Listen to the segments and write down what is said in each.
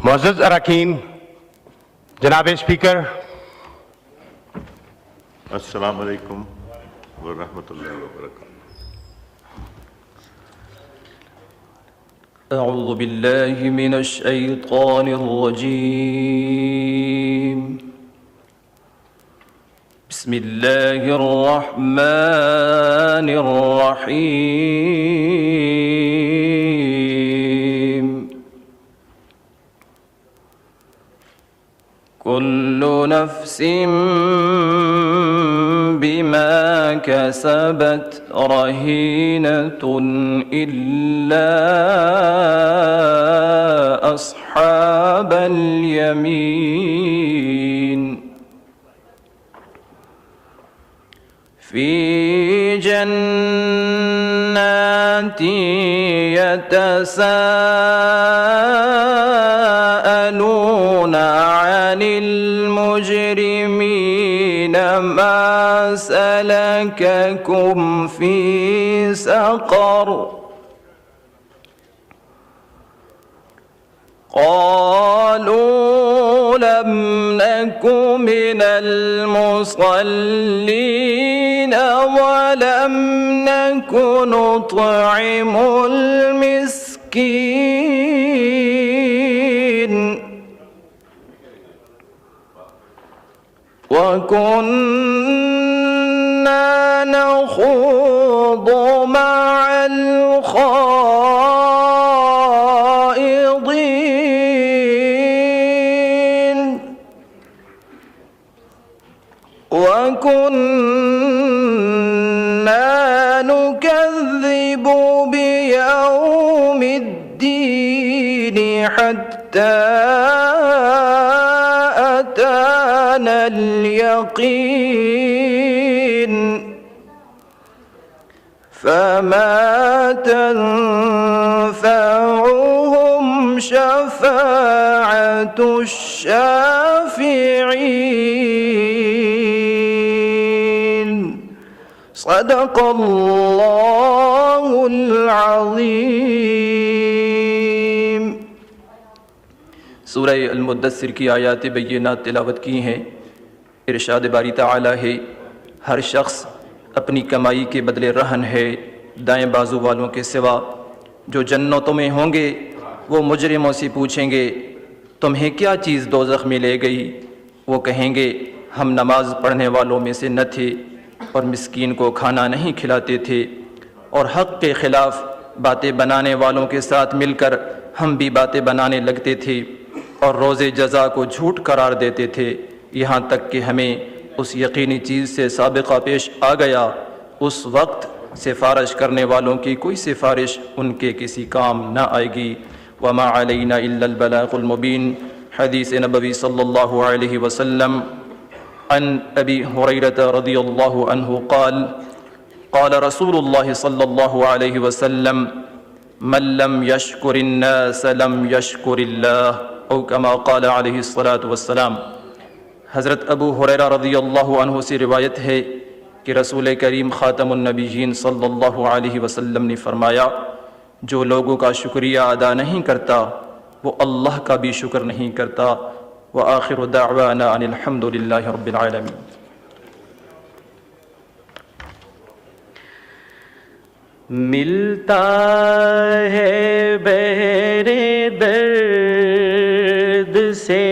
मुअज़्ज़ज़ अरकान, जनाब स्पीकर, अस्सलाम वालेकुम व रहमतुल्लाहि व बरकातुहू। अऊज़ु बिल्लाहि मिनश शैतानिर रजीम। बिस्मिल्लाहिर रहमानिर रहीम। कुल्लु नफ्सिन बिमा कसबत रहीनतुन इल्ला अस्हाबल यमीन फी जन्नाति यतसाअलूना अनिल मुजरिमीन मा सलककुम फी सक़र क़ालू लम नकु मिनल मुसल्लीन वलम नकु नुत्इमुल मिस्कीन वकुन्ना नख़ूदु मअल ख़ाइदीन वकुन्ना नुकज़्ज़िबु बियौमिद्दीन हत्ता अतानल यक़ीन फमा तंफ़अहुम शफ़ाअतुश शाफ़िईन। सदक़ल्लाहुल अज़ीम। सूरह अल-मुद्दस्सिर की आयात बय्यिनात तिलावत की हैं। इरशाद बारी ताला है, हर शख्स अपनी कमाई के बदले रहन है दाएं बाजू वालों के सिवा। जो जन्नतों में होंगे वो मुजरिमों से पूछेंगे, तुम्हें क्या चीज़ दोज़ख में ले गई? वो कहेंगे, हम नमाज पढ़ने वालों में से न थे और मिस्कीन को खाना नहीं खिलाते थे और हक़ के ख़िलाफ़ बातें बनाने वालों के साथ मिलकर हम भी बातें बनाने लगते थे और रोज़े जज़ा को झूठ करार देते थे, यहाँ तक कि हमें उस यकीनी चीज़ से साबिक़ा पेश आ गया। उस वक्त सिफारिश करने वालों की कोई सिफारिश उनके किसी काम न आएगी। वमा अलैना इल्लल बलागुल मुबीन। हदीस नबवी सल्लल्लाहु अलैहि वसल्लम अन अबी हुरैरह रज़ियल्लाहु अन्हु क़ाल क़ाल रसूलुल्लाह सल्लल्लाहु अलैहि वसल्लम मन लम यशकुरिन्नास लम यशकुरिल्लाह औ कमा क़ाल अलैहिस्सलातु वस्सलाम। हज़रत अबू हुरैरा रज़ियल्लाहु अन्हु से रिवायत है कि रसूल करीम ख़ातमुन नबिय्यीन सल्लल्लाहु अलैहि वसल्लम ने फरमाया, जो लोगों का शुक्रिया अदा नहीं करता वो अल्लाह का भी शुक्र नहीं करता। व आखिरु दाअवाना अनिल हम्दुलिल्लाहि रब्बिल आलमीन। मिलता है बहरे दर्द से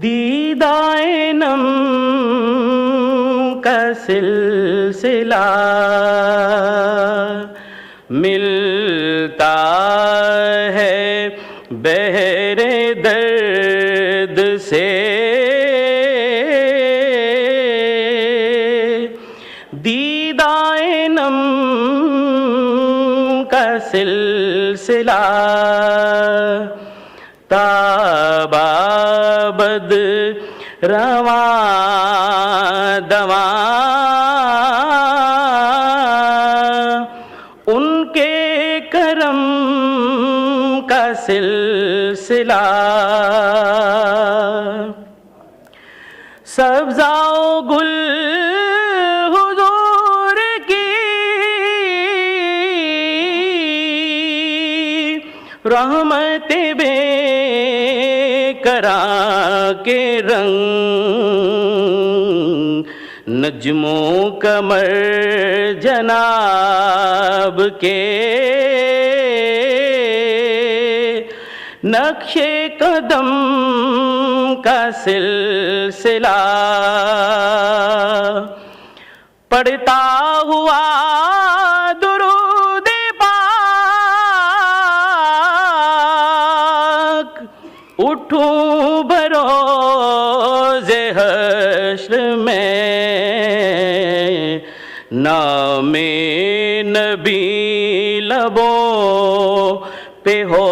दीदाए नम का सिलसिला, मिलता है बहरे दर्द से दीदाए नम का सिलसिला, ताबाबद रवा दवा उनके करम का सिलसिला, सब्ज़ाओ गुल हुजूर की रहमत बेकरा के रंग नज्मों कमर जनाब के नक्शे कदम का सिलसिला पढ़ता हुआ दुरूद पाक उठूं बरोज़े हश्र में नामे नबी लबों पे हो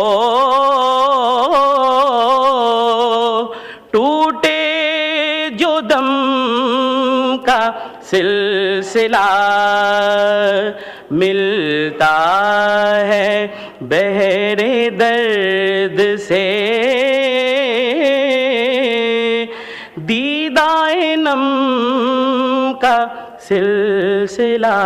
टूटे जो दम का सिलसिला मिलता है बहरे दर्द से दीदाए नम का सिलसिला।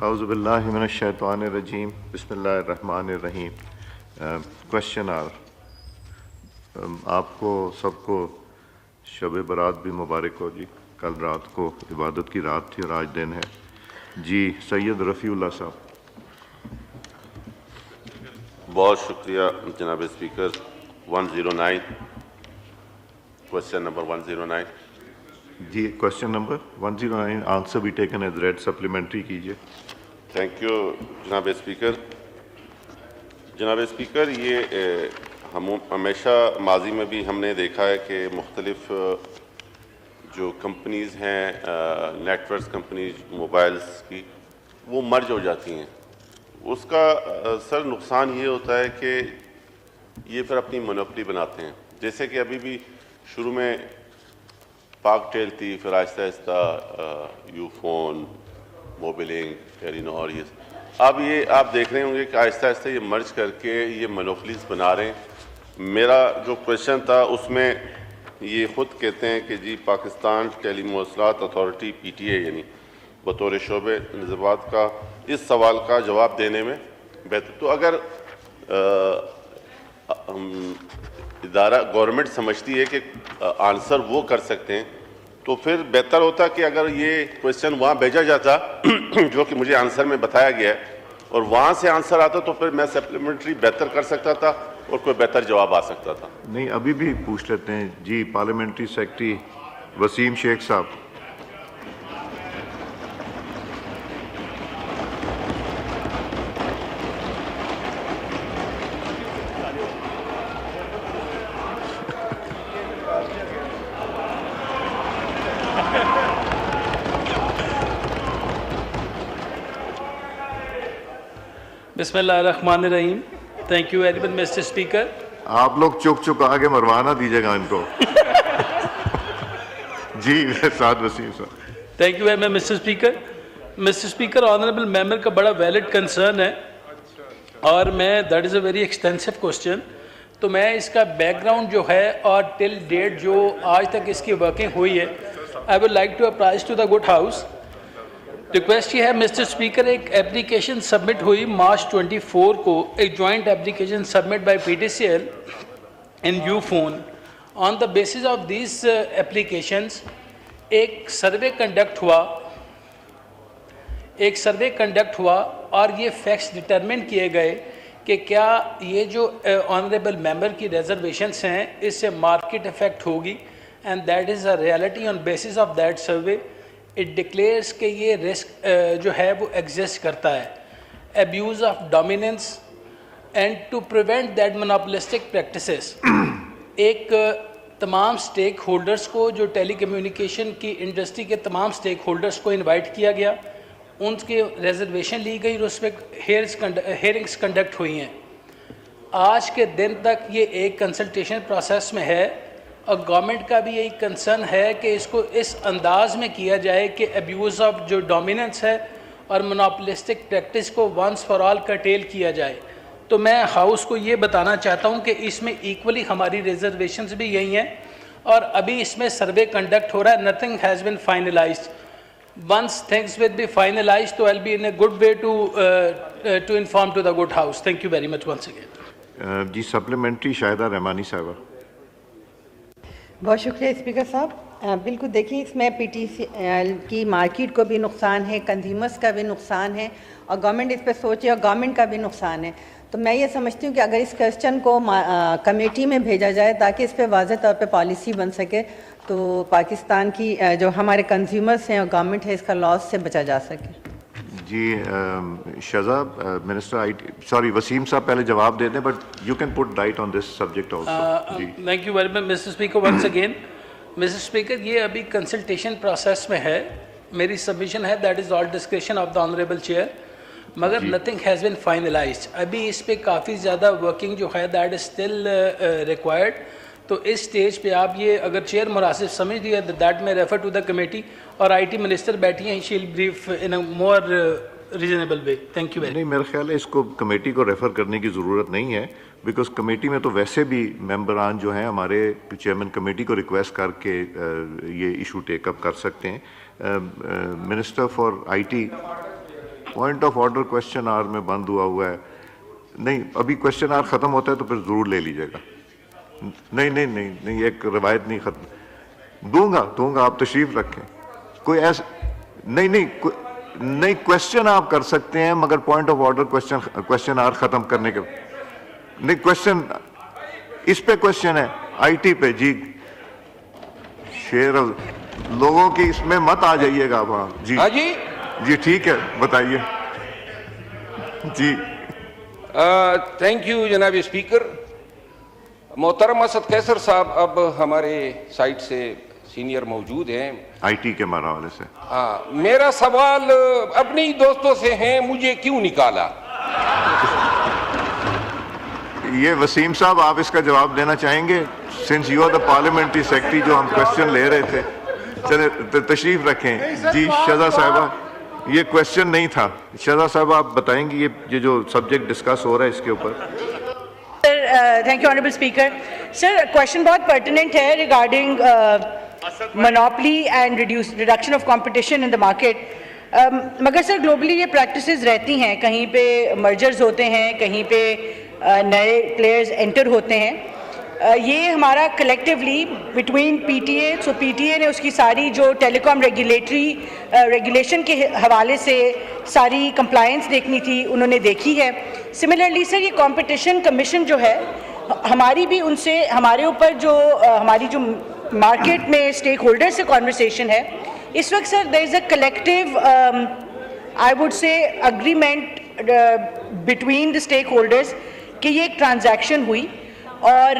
औज़ुबिल्लाहिमिनश्शैतानिर्रजीम बिस्मिल्लाहिर्रहमानिर्रहीम। क्वेश्चन आर, आपको सबको शब बरात भी मुबारक हो जी। कल रात को इबादत की रात थी और आज दिन है जी। सैयद रफ़ीउल्लाह साहब। बहुत शुक्रिया जनाब स्पीकर। 109 क्वेश्चन नंबर 109 जी। क्वेश्चन नंबर 109 आंसर भी टेकन एज रेड, सप्लीमेंट्री कीजिए। थैंक यू जनाब स्पीकर। जनाब स्पीकर, ये हम हमेशा माजी में भी हमने देखा है कि मुख्तलिफ जो कंपनीज़ हैं, नेटवर्क्स कंपनीज मोबाइल्स की, वो मर्ज हो जाती हैं। उसका सर नुकसान ये होता है कि ये फिर अपनी मोनोपोली बनाते हैं। जैसे कि अभी भी शुरू में पाक टेल थी, फिर आहिस्ता आहिस्ता यूफोन, मोबिलिंग, टेलीनॉर, ये अब ये आप देख रहे होंगे कि आहिस्ता आहिस्ता ये मर्ज करके ये मोनोपोलीज बना रहे हैं। मेरा जो क्वेश्चन था उसमें ये ख़ुद कहते हैं कि जी पाकिस्तान टेलीमोसलात अथॉरिटी PTA यानी बतौर शोबे निज़ाबात का इस सवाल का जवाब देने में बेहतर। तो अगर इदारा गवर्नमेंट समझती है कि आंसर वो कर सकते हैं तो फिर बेहतर होता कि अगर ये क्वेश्चन वहाँ भेजा जाता जो कि मुझे आंसर में बताया गया है और वहाँ से आंसर आता तो फिर मैं सप्लीमेंट्री बेहतर कर सकता था और कोई बेहतर जवाब आ सकता था। नहीं, अभी भी पूछ लेते हैं जी। पार्लियामेंट्री सेक्रेटरी वसीम शेख साहब। बिस्मिल्लाहिर्रहमानिर्रहीम। Thank you very much mister speaker. आप लोग चुक चुक आगे मरवाना दीजिएगा इनको। जी साद वसीम साहब। Thank you very much mister speaker. Mister speaker, honourable member का बड़ा वैलिड कंसर्न है और मैं that is a very extensive question. तो मैं इसका बैकग्राउंड जो है और टिल डेट जो आज तक इसकी वर्किंग हुई है, I would like to apprise to the good house. Request ये है मिस्टर स्पीकर, एक एप्लीकेशन सबमिट हुई मार्च 24 को, एक joint application submit by PTCL and Ufone. On the basis of this applications एक सर्वे कंडक्ट हुआ और ये फैक्ट्स डिटरमिन किए गए कि क्या ये जो ऑनरेबल मेंबर की रिजर्वेशंस हैं इससे मार्केट इफेक्ट होगी, and that is a reality. On basis of that survey it declares कि ये रिस्क जो है वो एग्जिस्ट करता है, abuse of dominance, and to prevent that monopolistic practices. एक तमाम स्टेक होल्डर्स को, जो टेली कम्युनिकेशन की इंडस्ट्री के तमाम स्टेक होल्डर्स को इन्वाइट किया गया, उनकी रिजर्वेशन ली गई और उस पर हेयरिंग्स कंडक्ट हुई हैं। आज के दिन तक ये एक कंसल्टेशन प्रोसेस में है और गवर्नमेंट का भी यही कंसर्न है कि इसको इस अंदाज में किया जाए कि अब्यूज़ ऑफ जो डोमिनेंस है और मोनोपोलिस्टिक प्रैक्टिस को वंस फॉर ऑल कर्टेल किया जाए। तो मैं हाउस को ये बताना चाहता हूँ कि इसमें इक्वली हमारी रिजर्वेशंस भी यही हैं और अभी इसमें सर्वे कंडक्ट हो रहा है। Nothing has been finalised. Once things will be finalized, so I'll be in a good way to inform to the good house. Thank you very much once again. Ji supplementary Shahida Rahmani साहबा। बहुत शुक्रिया speaker साहब। बिल्कुल देखिए, इसमें PTCL की market को भी नुकसान है, कंज्यूमर्स का भी नुकसान है और गवर्नमेंट इस पर सोचे और गवर्नमेंट का भी नुकसान है। तो मैं ये समझती हूँ कि अगर इस क्वेश्चन को कमेटी में भेजा जाए ताकि इस पर वाज़ेह तौर पे पॉलिसी बन सके, तो पाकिस्तान की जो हमारे कंज्यूमर्स हैं और गवर्नमेंट है, इसका लॉस से बचा जा सके। जी Shahzad minister IT, sorry Waseem साहब पहले जवाब दे दें, but you can put right on this subject also. जी thank you very much mister speaker once again. Mister speaker, ये अभी कंसल्टेशन प्रोसेस में है। मेरी सबमिशन है that is all description of the honourable chair, मगर नथिंग हैज़ बिन फाइनलाइज्ड। अभी इस पे काफ़ी ज़्यादा वर्किंग जो है दैट इज़ स्टिल रिक्वायर्ड। तो इस स्टेज पे आप ये अगर चेयर मुनासिब समझ दिया दैट में रेफर टू द कमेटी, और आईटी मिनिस्टर बैठी हैं, she will brief in a more reasonable way. Thank you very much. नहीं, मेरा ख्याल है इसको कमेटी को रेफ़र करने की ज़रूरत नहीं है, बिकॉज कमेटी में तो वैसे भी मेंबरान जो हैं हमारे चेयरमैन कमेटी को रिक्वेस्ट करके ये इशू टेकअप कर सकते हैं। Minister for IT, point of order question hour में बंद हुआ है। नहीं, अभी क्वेश्चन आवर ख़त्म होता है तो फिर ज़रूर ले लीजिएगा। नहीं, एक रवायत नहीं खत्म। दूंगा, आप तशरीफ रखें। कोई ऐसा नहीं, क्वेश्चन आप कर सकते हैं, मगर point of order question hour खत्म करने के नहीं, क्वेश्चन इस पे क्वेश्चन है आईटी पे। जी शेर लोगों की इसमें मत आ जाइएगा आप। हाँ जी ठीक है, बताइए जी। थैंक यू जनाब स्पीकर। मोहतरम असद कैसर साहब अब हमारे साइड से सीनियर मौजूद हैं आईटी के हवाले से। हाँ, मेरा सवाल अपने ही दोस्तों से है, मुझे क्यों निकाला? ये वसीम साहब, आप इसका जवाब देना चाहेंगे? Since you are the parliamentary secretary, जो हम क्वेश्चन ले रहे थे। चले तशरीफ रखें। जी शहजा साहबा, ये क्वेश्चन नहीं था। शहजा साहब आप बताएंगी ये जो सब्जेक्ट डिस्कस हो रहा है इसके ऊपर। Thank you honourable speaker. Sir, question बहुत पर्टिनेंट है regarding monopoly and reduction of competition in the market. मगर सर, ग्लोबली ये प्रैक्टिसेस रहती हैं, कहीं पे मर्जर्स होते हैं, कहीं पे नए प्लेयर्स एंटर होते हैं। ये हमारा कलेक्टिवली बिटवीन पीटीए, सो पीटीए ने उसकी सारी जो टेलीकॉम रेगुलेशन के हवाले से सारी कंप्लायंस देखनी थी, उन्होंने देखी है। सिमिलरली सर, ये कंपटीशन कमीशन जो है, हमारी भी उनसे, हमारे ऊपर जो हमारी जो मार्केट में स्टेक होल्डर से कॉन्वर्सेशन है इस वक्त sir, there is a collective I would say agreement between the stake holders कि ये एक ट्रांजैक्शन हुई और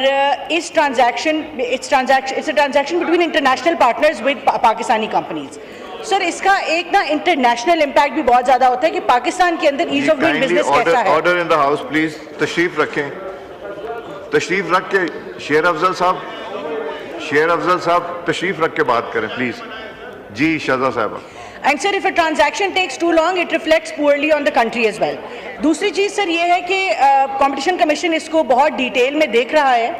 it's a transaction between international partners with Pakistani companies. Sir, इसका एक ना इंटरनेशनल इम्पैक्ट भी बहुत ज़्यादा होता है कि पाकिस्तान के अंदर ईज ऑफ डूइंग बिजनेस कैसा है। Order in the house please. तशरीफ रखें, तशरीफ रख के शेर अफजल साहब तशरीफ रख के बात करें प्लीज। जी शहजा साहब। And sir if a transaction takes too long it reflects poorly on the country as well. दूसरी चीज़ सर ये है कि कंपटीशन कमीशन इसको बहुत डिटेल में देख रहा है,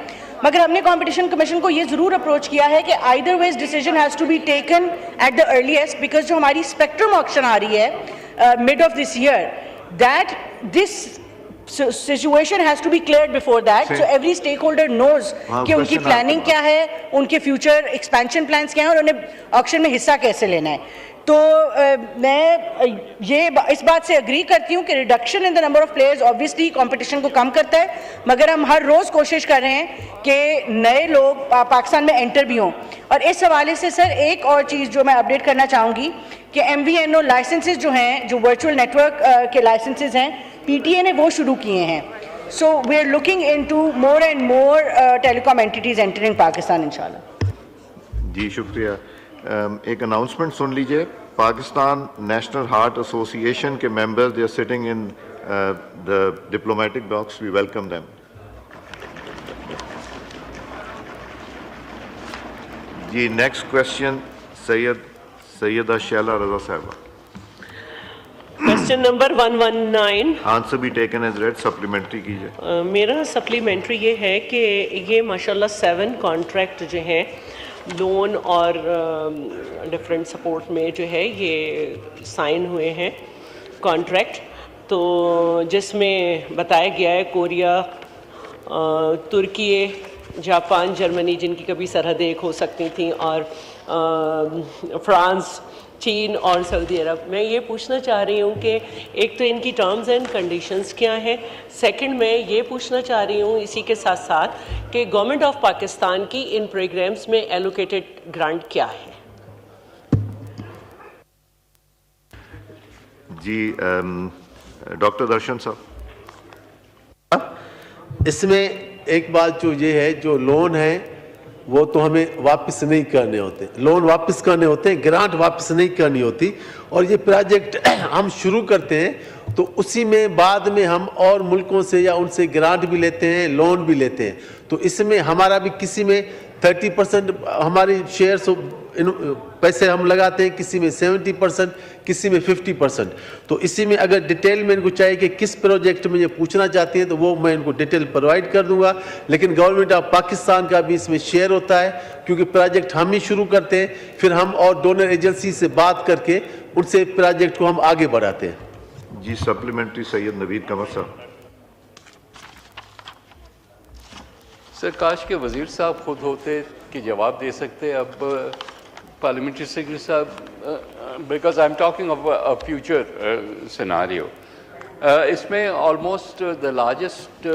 मगर हमने कंपटीशन कमीशन को ये ज़रूर अप्रोच किया है कि either ways decision has to be taken at the earliest, because जो हमारी स्पेक्ट्रम ऑक्शन आ रही है mid of this year, that this situation has to be cleared before that, so every stakeholder knows कि उनकी प्लानिंग क्या है, उनके फ्यूचर एक्सपेंशन प्लान्स क्या हैं और उन्हें ऑक्शन में हिस्सा कैसे लेना है। तो मैं ये इस बात से अग्री करती हूँ कि reduction in the number of players obviously competition को कम करता है, मगर हम हर रोज़ कोशिश कर रहे हैं कि नए लोग पाकिस्तान में एंटर भी हों। और इस हवाले से सर एक और चीज़ जो मैं अपडेट करना चाहूँगी कि MVNO लाइसेंसेज जो हैं, जो वर्चुअल नेटवर्क के लाइसेंसेज हैं, PTA ने वो शुरू किए हैं। So we are looking into more and more telecom entities entering Pakistan इंशाल्लाह। जी शुक्रिया। एक अनाउंसमेंट सुन लीजिए। पाकिस्तान नेशनल हार्ट एसोसिएशन के members they are sitting in the diplomatic box, we welcome them. जी नेक्स्ट क्वेश्चन सैयदा शैला रजा साहबा। Question number 119। आंसर भी टेकन एज रेड, सप्लीमेंट्री कीजिए। मेरा सप्लीमेंट्री ये है कि ये माशाल्लाह 7 कॉन्ट्रैक्ट जो हैं लोन और डिफरेंट सपोर्ट में जो है ये साइन हुए हैं कॉन्ट्रैक्ट, तो जिसमें बताया गया है कोरिया, तुर्की, जापान, जर्मनी जिनकी कभी सरहदें एक हो सकती थी, और फ्रांस, चीन और सऊदी अरब। मैं ये पूछना चाह रही हूँ कि एक तो इनकी टर्म्स एंड कंडीशंस क्या हैं, सेकंड मैं ये पूछना चाह रही हूँ इसी के साथ साथ कि गवर्नमेंट ऑफ पाकिस्तान की इन प्रोग्राम्स में एलोकेटेड ग्रांट क्या है। जी डॉक्टर दर्शन साहब। इसमें एक बात जो ये है, जो लोन है वो तो हमें वापस नहीं करने होते, लोन वापस करने होते हैं, ग्रांट वापस नहीं करनी होती। और ये प्रोजेक्ट हम शुरू करते हैं तो उसी में बाद में हम और मुल्कों से या उनसे ग्रांट भी लेते हैं, लोन भी लेते हैं। तो इसमें हमारा भी किसी में 30% हमारी शेयर्स पैसे हम लगाते हैं, किसी में 70%, किसी में 50%। तो इसी में अगर डिटेल में इनको चाहिए कि किस प्रोजेक्ट में ये पूछना चाहती हैं तो वो मैं इनको डिटेल प्रोवाइड कर दूंगा। लेकिन गवर्नमेंट ऑफ पाकिस्तान का भी इसमें शेयर होता है, क्योंकि प्रोजेक्ट हम ही शुरू करते हैं, फिर हम और डोनर एजेंसी से बात करके उनसे प्रोजेक्ट को हम आगे बढ़ाते हैं। जी सप्लीमेंट्री सैयद नवीद कमर साहब। सर काश के वज़ीर साहब खुद होते कि जवाब दे सकते। अब पार्लियामेंट्री सेक्रेटरी साहब, because I am talking of a future scenario, इसमें almost the largest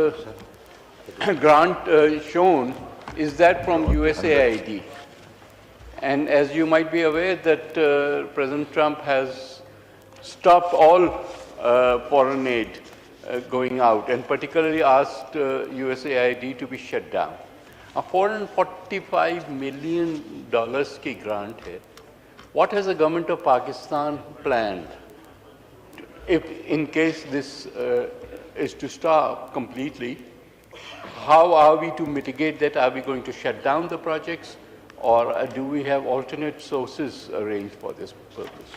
grant shown is that from USAID, and as you might be aware that President Trump has stopped all foreign aid going out, and particularly asked USAID to be shut down. A $445 million की grant है. What has the government of Pakistan planned, if in case this is to stop completely? How are we to mitigate that? Are we going to shut down the projects, or do we have alternate sources arranged for this purpose?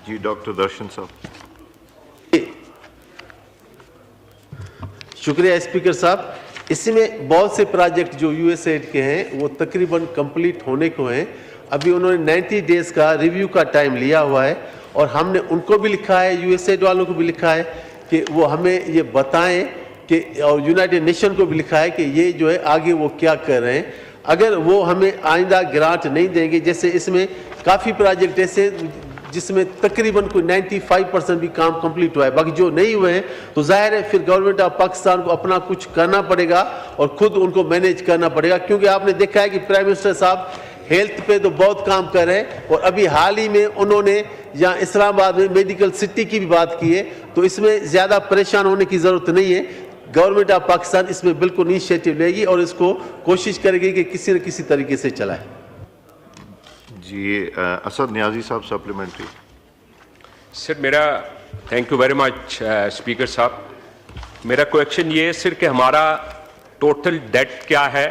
जी doctor Darshan साहब। शुक्रिया speaker साहब। इसमें बहुत से project जो USAID के हैं वो तकरीबन कंप्लीट होने को हैं। अभी उन्होंने 90 डेज का रिव्यू का टाइम लिया हुआ है, और हमने उनको भी लिखा है, USAID वालों को भी लिखा है कि वो हमें ये बताएं कि, और यूनाइटेड नेशन को भी लिखा है कि ये जो है आगे वो क्या कर रहे हैं। अगर वो हमें आइंदा ग्रांट नहीं देंगे, जैसे इसमें काफ़ी प्रोजेक्ट ऐसे जिसमें तकरीबन कोई 95% भी काम कंप्लीट हुआ है, बाकी जो नहीं हुए हैं तो जाहिर है फिर गवर्नमेंट ऑफ पाकिस्तान को अपना कुछ करना पड़ेगा और खुद उनको मैनेज करना पड़ेगा। क्योंकि आपने देखा है कि प्राइम मिनिस्टर साहब हेल्थ पे तो बहुत काम कर रहे हैं, और अभी हाल ही में उन्होंने यहाँ इस्लामाबाद में मेडिकल सिटी की भी बात की है। तो इसमें ज़्यादा परेशान होने की ज़रूरत नहीं है। गवर्नमेंट ऑफ पाकिस्तान इसमें बिल्कुल इनिशिएटिव लेगी और इसको कोशिश करेगी कि किसी न किसी तरीके से चलाए। जी असद न्याजी साहब सप्लीमेंट्री। सर मेरा thank you very much speaker साहब। मेरा क्वेश्चन ये है सर कि हमारा टोटल डेट क्या है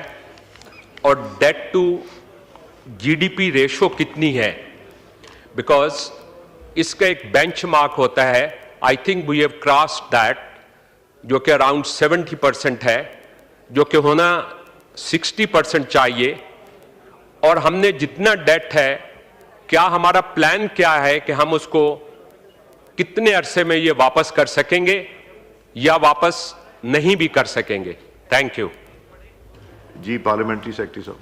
और डेट टू GDP रेशो कितनी है, बिकॉज इसका एक बेंचमार्क होता है, I think we have crossed that, जो कि अराउंड 70% है, जो कि होना 60% चाहिए। और हमने जितना डेट है, क्या हमारा प्लान क्या है कि हम उसको कितने अरसे में ये वापस कर सकेंगे या वापस नहीं भी कर सकेंगे? Thank you. जी, पार्लियामेंट्री सेक्रेटरी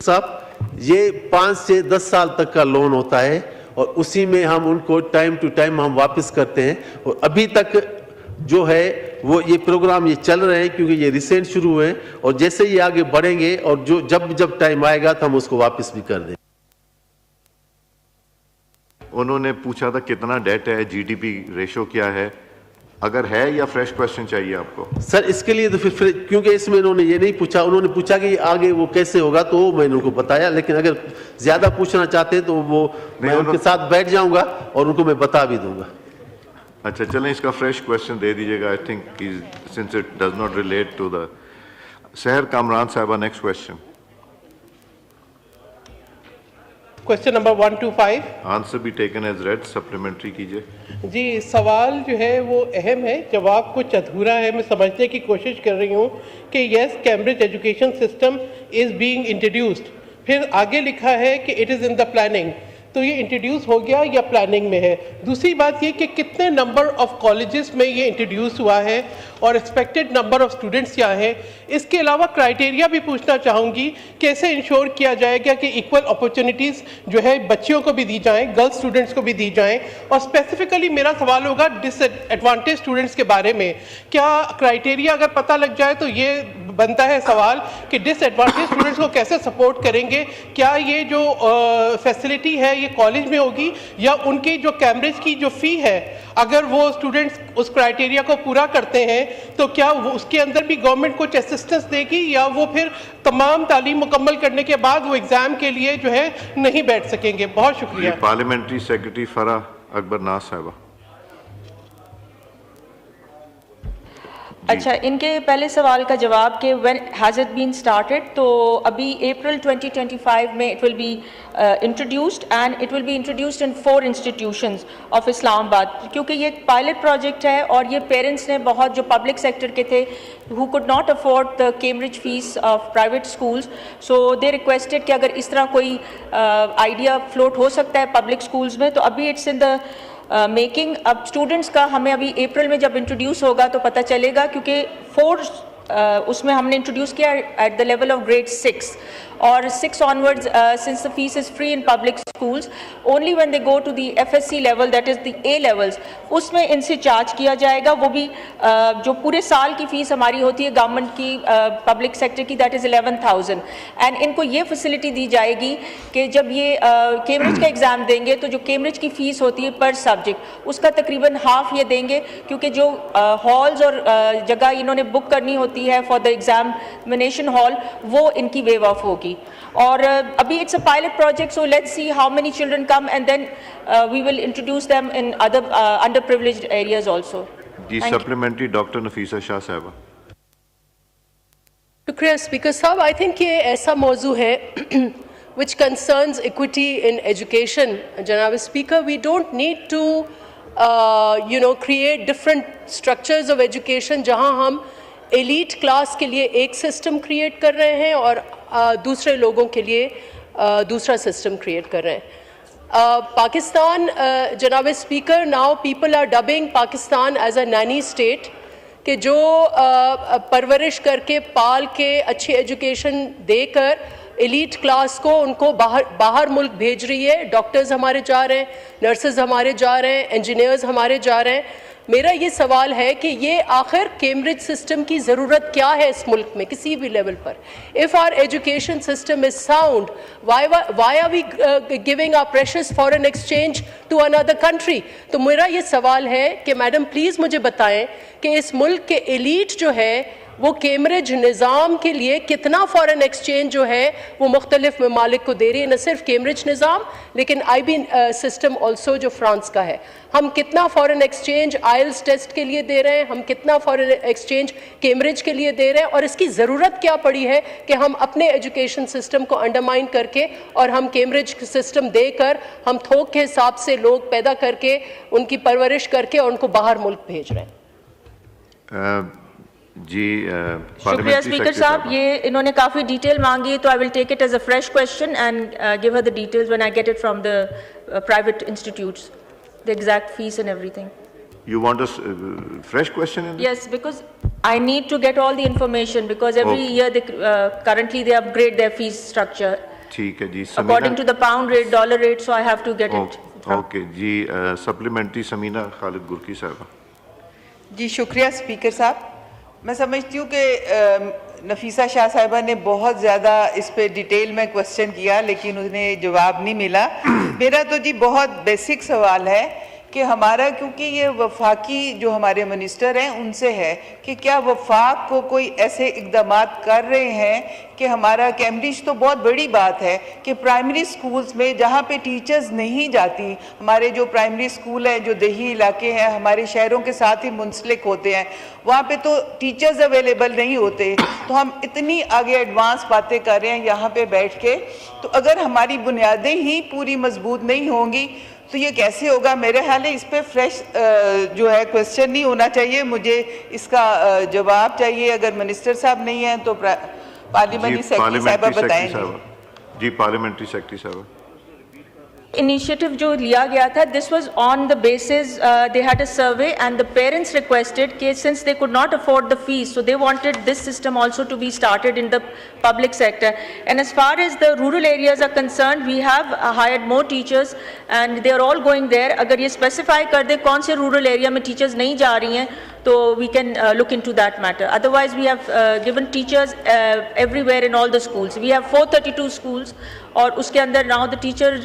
साहब, ये 5 से 10 साल तक का लोन होता है और उसी में हम उनको टाइम टू टाइम हम वापस करते हैं। और अभी तक जो है वो ये प्रोग्राम ये चल रहे हैं, क्योंकि ये रिसेंट शुरू हुए हैं, और जैसे ये आगे बढ़ेंगे और जो जब टाइम आएगा तो हम उसको वापस भी कर दें। उन्होंने पूछा था कितना डेट है, जीडीपी रेशो क्या है, अगर है, या फ्रेश क्वेश्चन चाहिए आपको? सर, इसके लिए तो फिर क्योंकि इसमें इन्होंने ये नहीं पूछा, उन्होंने पूछा कि आगे वो कैसे होगा, तो मैंने उनको बताया। लेकिन अगर ज्यादा पूछना चाहते हैं तो वो मैं उनके साथ बैठ जाऊंगा और उनको मैं बता भी दूंगा। अच्छा, चलें, इसका फ्रेश क्वेश्चन दे दीजिएगा। I think since it does not relate to the Sahar Kamran साहबा, next question. Question number 125। Answer भी टेकन एज रेड, सप्लीमेंट्री कीजिए। जी, सवाल जो है वो अहम है, जवाब कुछ अधूरा है। मैं समझने की कोशिश कर रही हूँ कि yes, Cambridge education system is being introduced, फिर आगे लिखा है कि it is in the planning. तो ये इंट्रोड्यूस हो गया या प्लानिंग में है? दूसरी बात ये कि कितने नंबर ऑफ कॉलेजेस में ये इंट्रोड्यूस हुआ है और एक्सपेक्टेड नंबर ऑफ स्टूडेंट्स क्या है? इसके अलावा क्राइटेरिया भी पूछना चाहूँगी, कैसे इंश्योर किया जाएगा कि इक्वल अपॉर्चुनिटीज़ जो है बच्चियों को भी दी जाएँ, गर्ल्स स्टूडेंट्स को भी दी जाएँ? और स्पेसिफिकली मेरा सवाल होगा डिसएडवांटेज स्टूडेंट्स के बारे में। क्या क्राइटेरिया अगर पता लग जाए तो ये बनता है सवाल कि डिसएडवांटेज स्टूडेंट्स को कैसे सपोर्ट करेंगे? क्या ये जो फैसिलिटी है ये कॉलेज में होगी, या उनकी जो कैम्ब्रिज की जो फ़ी है, अगर वो स्टूडेंट्स उस क्राइटेरिया को पूरा करते हैं तो क्या वो उसके अंदर भी गवर्नमेंट कुछ असिस्टेंस देगी, या वो फिर तमाम तालीम मुकम्मल करने के बाद वो एग्ज़ाम के लिए जो है नहीं बैठ सकेंगे? बहुत शुक्रिया। पार्लियामेंट्री सेक्रेटरी फराह अकबर नाज साहबा। अच्छा, इनके पहले सवाल का जवाब कि when has it been started, तो अभी अप्रैल 2025 में it will be introduced and it will be introduced in 4 institutions of Islamabad, क्योंकि ये एक पायलट प्रोजेक्ट है और ये पेरेंट्स ने बहुत जो पब्लिक सेक्टर के थे who could not afford the Cambridge fees of private schools, so they requested कि अगर इस तरह कोई आइडिया फ्लोट हो सकता है पब्लिक स्कूल्स में, तो अभी इट्स इन द मेकिंग। अब स्टूडेंट्स का हमें अभी अप्रैल में जब इंट्रोड्यूस होगा तो पता चलेगा, क्योंकि 4 उसमें हमने इंट्रोड्यूस किया at the level of grade 6 और 6 onwards, since the fees is free in public schools, only when they go to the FSC level, that is the A levels, उसमें इनसे चार्ज किया जाएगा। वो भी जो पूरे साल की फ़ीस हमारी होती है गवर्नमेंट की पब्लिक सेक्टर की, दैट इज़ 11,000, एंड इनको ये फैसिलिटी दी जाएगी कि जब ये कैम्ब्रिज का एग्ज़ाम देंगे तो जो कैम्ब्रिज की फ़ीस होती है पर सब्जेक्ट उसका तकरीबन हाफ ये देंगे, क्योंकि जो हॉल्स और जगह इन्होंने बुक करनी होती है फॉर द एग्जामिनेशन हॉल, वो इनकी वेव ऑफ होगी। और अभी it's a pilot project, so let's see how many children come and then we will introduce them in other underprivileged areas also. जी, सप्लीमेंट्री डॉक्टर नफीसा शाह साहबा। शुक्रिया speaker साहब। I think ये ऐसा मौजू है which concerns equity in education. जनाब speaker, we don't need to create different structures of education जहां हम एलीट क्लास के लिए एक सिस्टम क्रिएट कर रहे हैं और दूसरे लोगों के लिए दूसरा सिस्टम क्रिएट कर रहे हैं। पाकिस्तान, जनाब speaker, now people are dubbing Pakistan as a nanny state, कि जो परवरिश करके पाल के अच्छी एजुकेशन देकर एलीट क्लास को उनको बाहर मुल्क भेज रही है। डॉक्टर्स हमारे जा रहे हैं, नर्सेज हमारे जा रहे हैं, इंजीनियर्स हमारे जा रहे हैं। मेरा ये सवाल है कि ये आखिर कैम्ब्रिज सिस्टम की ज़रूरत क्या है इस मुल्क में किसी भी लेवल पर? If our education system is sound, why are we giving our precious foreign exchange to another country? तो मेरा ये सवाल है कि मैडम प्लीज़ मुझे बताएं कि इस मुल्क के एलीट जो है वो कैम्ब्रिज निज़ाम के लिए कितना फ़ॉरेन एक्सचेंज जो है वो मुख्तलिफ ममालिक को दे रही है, न सिर्फ कैम्ब्रिज निज़ाम लेकिन IB सिस्टम ऑल्सो जो फ्रांस का है। हम कितना फ़ॉरेन एक्सचेंज IELTS टेस्ट के लिए दे रहे हैं, हम कितना फ़ॉरेन एक्सचेंज कैम्ब्रिज के लिए दे रहे हैं, और इसकी ज़रूरत क्या पड़ी है कि हम अपने एजुकेशन सिस्टम को अंडरमाइन करके और हम कैम्ब्रिज सिस्टम देकर हम थोक के हिसाब से लोग पैदा करके उनकी परवरिश करके और उनको बाहर मुल्क भेज रहे हैं। जी शुक्रिया स्पीकर साहब, ये इन्होंने काफ़ी डिटेल मांगी, तो I will take it as a fresh question and give her the details when I get it from the private institutes, the exact fees and everything. You want a fresh question in this? Yes, because I need to get all the information because every year they currently they upgrade their fees structure ठीक है जी. according to the pound rate, dollar rate, so I have to get it. Okay जी. Supplementary Samina Khalid Gurki साहब. जी शुक्रिया speaker साहब. मैं समझती हूँ कि नफीसा शाह साहिबा ने बहुत ज़्यादा इस पे डिटेल में क्वेश्चन किया लेकिन उन्हें जवाब नहीं मिला. मेरा तो जी बहुत बेसिक सवाल है कि हमारा, क्योंकि ये वफाकी जो हमारे मिनिस्टर हैं उनसे है कि क्या वफाक को कोई ऐसे इक़दामात कर रहे हैं कि हमारा कैम्ब्रिज तो बहुत बड़ी बात है कि प्राइमरी स्कूल्स में जहाँ पे टीचर्स नहीं जाती, हमारे जो प्राइमरी स्कूल है जो देही इलाके हैं हमारे शहरों के साथ ही मुंसलिक होते हैं, वहाँ पे तो टीचर्स अवेलेबल नहीं होते, तो हम इतनी आगे एडवांस बातें कर रहे हैं यहाँ पे बैठ के, तो अगर हमारी बुनियादें ही पूरी मजबूत नहीं होंगी तो ये कैसे होगा. मेरे ख्याल है इस पे फ्रेश जो है क्वेश्चन नहीं होना चाहिए, मुझे इसका जवाब चाहिए. अगर मिनिस्टर साहब नहीं हैं तो पार्लियामेंट्री सेक्रेटरी साहब बताएंगे. जी पार्लियामेंट्री सेक्रेटरी साहब. Initiative जो लिया गया था, this was on the basis they had a survey and the parents requested कि since they could not afford the fees, so they wanted this system also to be started in the public sector. And as far as the rural areas are concerned, we have hired more teachers and they are all going there. अगर ये specify कर दे कौन से rural area में teachers नहीं जा रही हैं, तो we can look into that matter. Otherwise, we have given teachers everywhere in all the schools. We have 432 schools और उसके अंदर now the teacher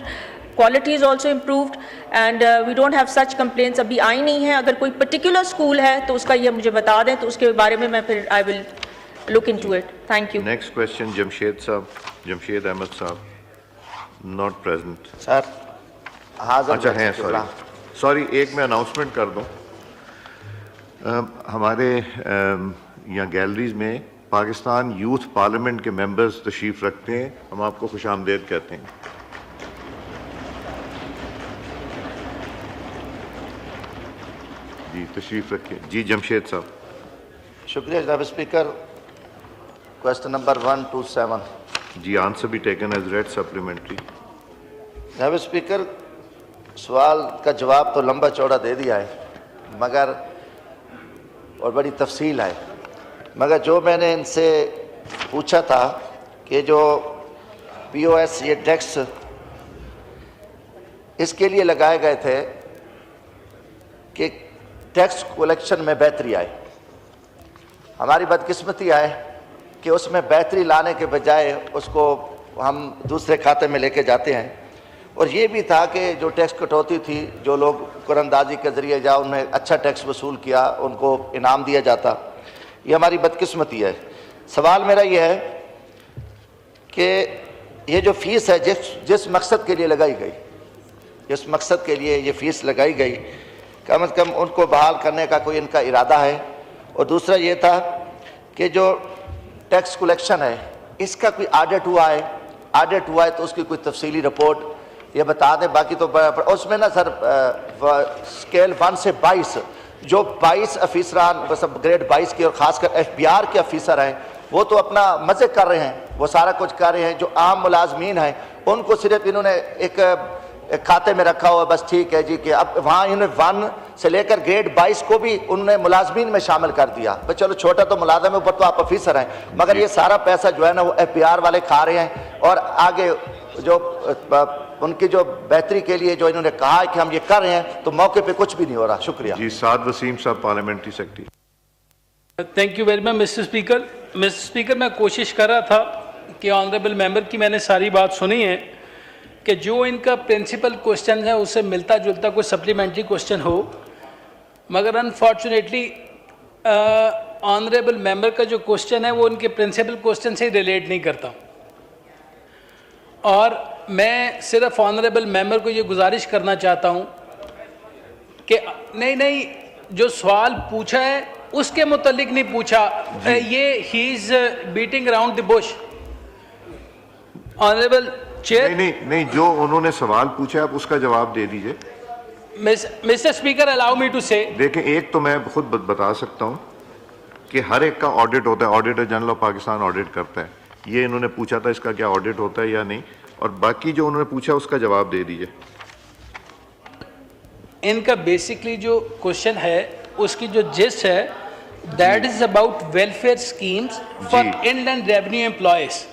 quality is also improved and we don't have such complaints. अभी आई नहीं है. अगर कोई particular school है तो उसका ये मुझे बता दें तो उसके बारे में मैं फिर I will look into it. Thank you. Next question Jamshed साहब, जमशेद अहमद साहब, not present. सर हाजिर. अच्छा हैं, सॉरी एक मैं अनाउंसमेंट कर दूं. हमारे यहाँ गैलरीज में पाकिस्तान यूथ पार्लियामेंट के मेंबर्स तशरीफ रखते हैं, हम आपको खुशामदीद कहते हैं. जी तशरीफ रखिए. जी जमशेद साहब. शुक्रिया जनाब स्पीकर. Question number 127. जी आंसर भी टेकन एज रेड सप्लीमेंट्री. जनाब स्पीकर सवाल का जवाब तो लंबा चौड़ा दे दिया है मगर और बड़ी तफसील है, मगर जो मैंने इनसे पूछा था कि जो POS ये टैक्स इसके लिए लगाए गए थे कि टैक्स कलेक्शन में बेहतरी आए. हमारी बदकिस्मती है कि उसमें बेहतरी लाने के बजाय उसको हम दूसरे खाते में लेके जाते हैं. और ये भी था कि जो टैक्स कटौती थी, जो लोग कुरंदाजी के ज़रिए या उन्हें अच्छा टैक्स वसूल किया उनको इनाम दिया जाता. ये हमारी बदकिस्मती है. सवाल मेरा ये है कि ये जो फ़ीस है जिस मकसद के लिए लगाई गई, जिस मकसद के लिए ये फ़ीस लगाई गई, कम से कम उनको बहाल करने का कोई इनका इरादा है. और दूसरा ये था कि जो टैक्स कलेक्शन है इसका कोई ऑडिट हुआ है, ऑडिट हुआ है तो उसकी कोई तफसीली रिपोर्ट ये बता दें. बाकी तो उसमें ना सर स्केल 1 से 22 जो 22 अफीसरान सब ग्रेड 22 के और ख़ासकर FBR के अफीसर हैं वो तो अपना मज़े कर रहे हैं, वो सारा कुछ कर रहे हैं. जो आम मुलाजमीन हैं उनको सिर्फ इन्होंने एक खाते में रखा हुआ, बस ठीक है जी. कि अब वहाँ इन्होंने 1 से लेकर ग्रेड 22 को भी उन्होंने मुलाजमीन में शामिल कर दिया. बस चलो छोटा तो मुलाजम है, ऊपर तो आप अफीसर हैं, मगर ये सारा पैसा जो है ना वो FBR वाले खा रहे हैं. और आगे जो उनकी जो बेहतरी के लिए जो इन्होंने कहा है कि हम ये कर रहे हैं तो मौके पे कुछ भी नहीं हो रहा. शुक्रिया. जी साद वसीम साहब parliamentary secretary. Thank you very much mister speaker. Mister speaker मैं कोशिश कर रहा था कि ऑनरेबल मेंबर की मैंने सारी बात सुनी है कि जो इनका प्रिंसिपल क्वेश्चन है उससे मिलता जुलता कोई सप्लीमेंट्री क्वेश्चन हो, मगर अनफॉर्चुनेटली ऑनरेबल मेंबर का जो क्वेश्चन है वो उनके प्रिंसिपल क्वेश्चन से रिलेट नहीं करता। और मैं सिर्फ ऑनरेबल मेंबर को ये गुजारिश करना चाहता हूँ कि नहीं, जो सवाल पूछा है उसके मुतालिक नहीं पूछा, ये he is beating around the Bush. Honourable chair, नहीं, जो उन्होंने सवाल पूछा आप उसका जवाब दे दीजिए। Mister speaker, allow me to say. देखें, एक तो मैं खुद बता सकता हूं कि हर एक का ऑडिट होता है, auditor general of Pakistan audit करता है। ये इन्होंने पूछा था इसका क्या ऑडिट होता है या नहीं, और बाकी जो उन्होंने पूछा उसका जवाब दे दीजिए। इनका बेसिकली जो क्वेश्चन है उसकी जो जिस्ट है that is about welfare schemes for inland revenue employees.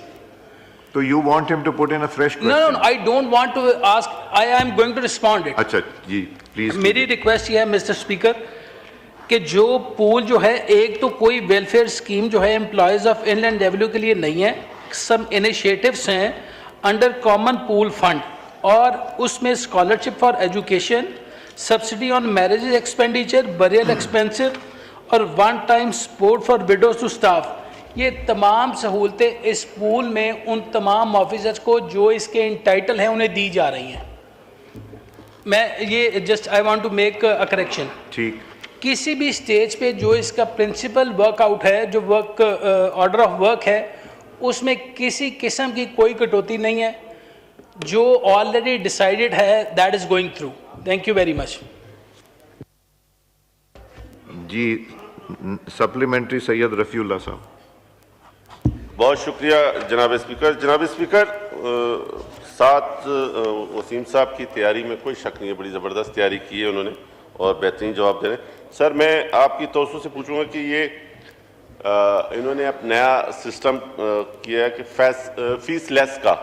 तो you want him to put in a fresh question? No, I don't want to ask, I am going to respond it. अच्छा जी, please. मेरी request ये है mister speaker कि जो pool जो है, एक तो कोई वेलफेयर स्कीम जो है एम्प्लॉयज ऑफ इनलैंड रेवेन्यू के लिए नहीं है, सब इनिशिएटिव्स हैं अंडर कॉमन पूल फंड, और उसमें scholarship for education, subsidy on marriage expenditure, burial expensive और one time support for widows to staff, ये तमाम सहूलतें इस पूल में उन तमाम ऑफिसर्स को जो इसके इंटाइटल हैं उन्हें दी जा रही हैं। मैं ये just I want to make a correction. ठीक, किसी भी स्टेज पे जो इसका प्रिंसिपल वर्कआउट है, जो वर्क ऑर्डर ऑफ वर्क है, उसमें किसी किस्म की कोई कटौती नहीं है, जो ऑलरेडी डिसाइडेड है that is going through. Thank you very much जी। सप्लीमेंट्री सैयद रफ़ीउल्लाह साहब। बहुत शुक्रिया जनाब स्पीकर। जनाब स्पीकर, साथ वसीम साहब की तैयारी में कोई शक नहीं है, बड़ी ज़बरदस्त तैयारी की है उन्होंने और बेहतरीन जवाब दे रहे हैं। सर, मैं आपकी तवज्जो से पूछूंगा कि ये इन्होंने अब नया सिस्टम किया है कि फीस लेस का,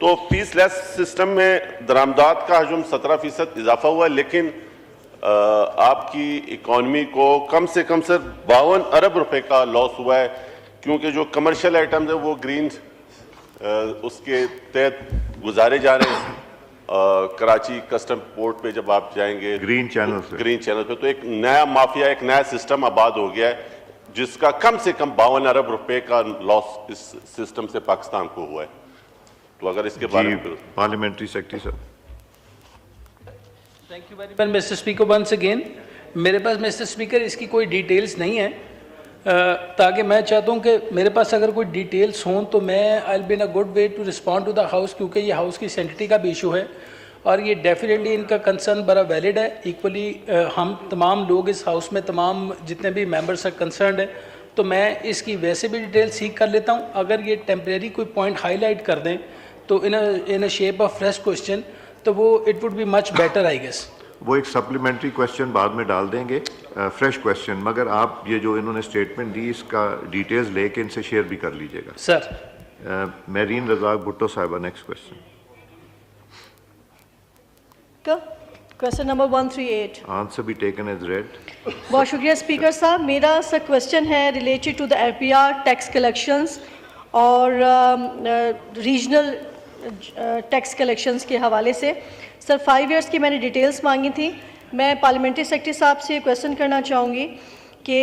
तो फीस लेस सिस्टम में दरामदात का हजम 17% इजाफा हुआ है, लेकिन आपकी इकॉनमी को कम से कम सर 52 अरब रुपए का लॉस हुआ है, क्योंकि जो कमर्शियल आइटम्स है वो ग्रीन उसके तहत गुजारे जा रहे हैं। कराची कस्टम पोर्ट पे जब आप जाएंगे ग्रीन चैनल पे, तो एक नया माफिया, एक नया सिस्टम आबाद हो गया है जिसका कम से कम 52 अरब रुपए का लॉस इस सिस्टम से पाकिस्तान को हुआ है। तो अगर इसके बारे में parliamentary secretary sir. Thank you very much mister speaker. Once again मेरे पास मिस्टर स्पीकर इसकी कोई डिटेल्स नहीं है, ताकि मैं चाहता हूँ कि मेरे पास अगर कोई डिटेल्स हों तो मैं I will be in a good way to respond to the house, क्योंकि ये हाउस की सेंटिटी का भी इशू है और ये डेफिनेटली इनका कंसर्न बड़ा वैलिड है। इक्वली हम तमाम लोग इस हाउस में, तमाम जितने भी मेंबर्स हैं कंसर्न है, तो मैं इसकी वैसे भी डिटेल सीख कर लेता हूँ। अगर ये टेम्परेरी कोई पॉइंट हाईलाइट कर दें तो in a shape of fresh question, तो वो it would be much better I guess. वो एक सप्लीमेंट्री क्वेश्चन बाद में डाल देंगे, फ्रेश क्वेश्चन, मगर आप ये जो इन्होंने स्टेटमेंट दी इसका डिटेल्स लेके इनसे शेयर भी कर लीजिएगा सर। मेरीन रज़ाक भुट्टो साहिबा, next question. Question number 138। Answer be taken as read. बहुत शुक्रिया स्पीकर साहब। मेरा सर क्वेश्चन है related to the FBR tax collections और रीजनल टैक्स कलेक्शंस के हवाले से। सर 5 इयर्स की मैंने डिटेल्स मांगी थी। मैं पार्लियामेंट्री सेक्रेटरी साहब से क्वेश्चन करना चाहूँगी कि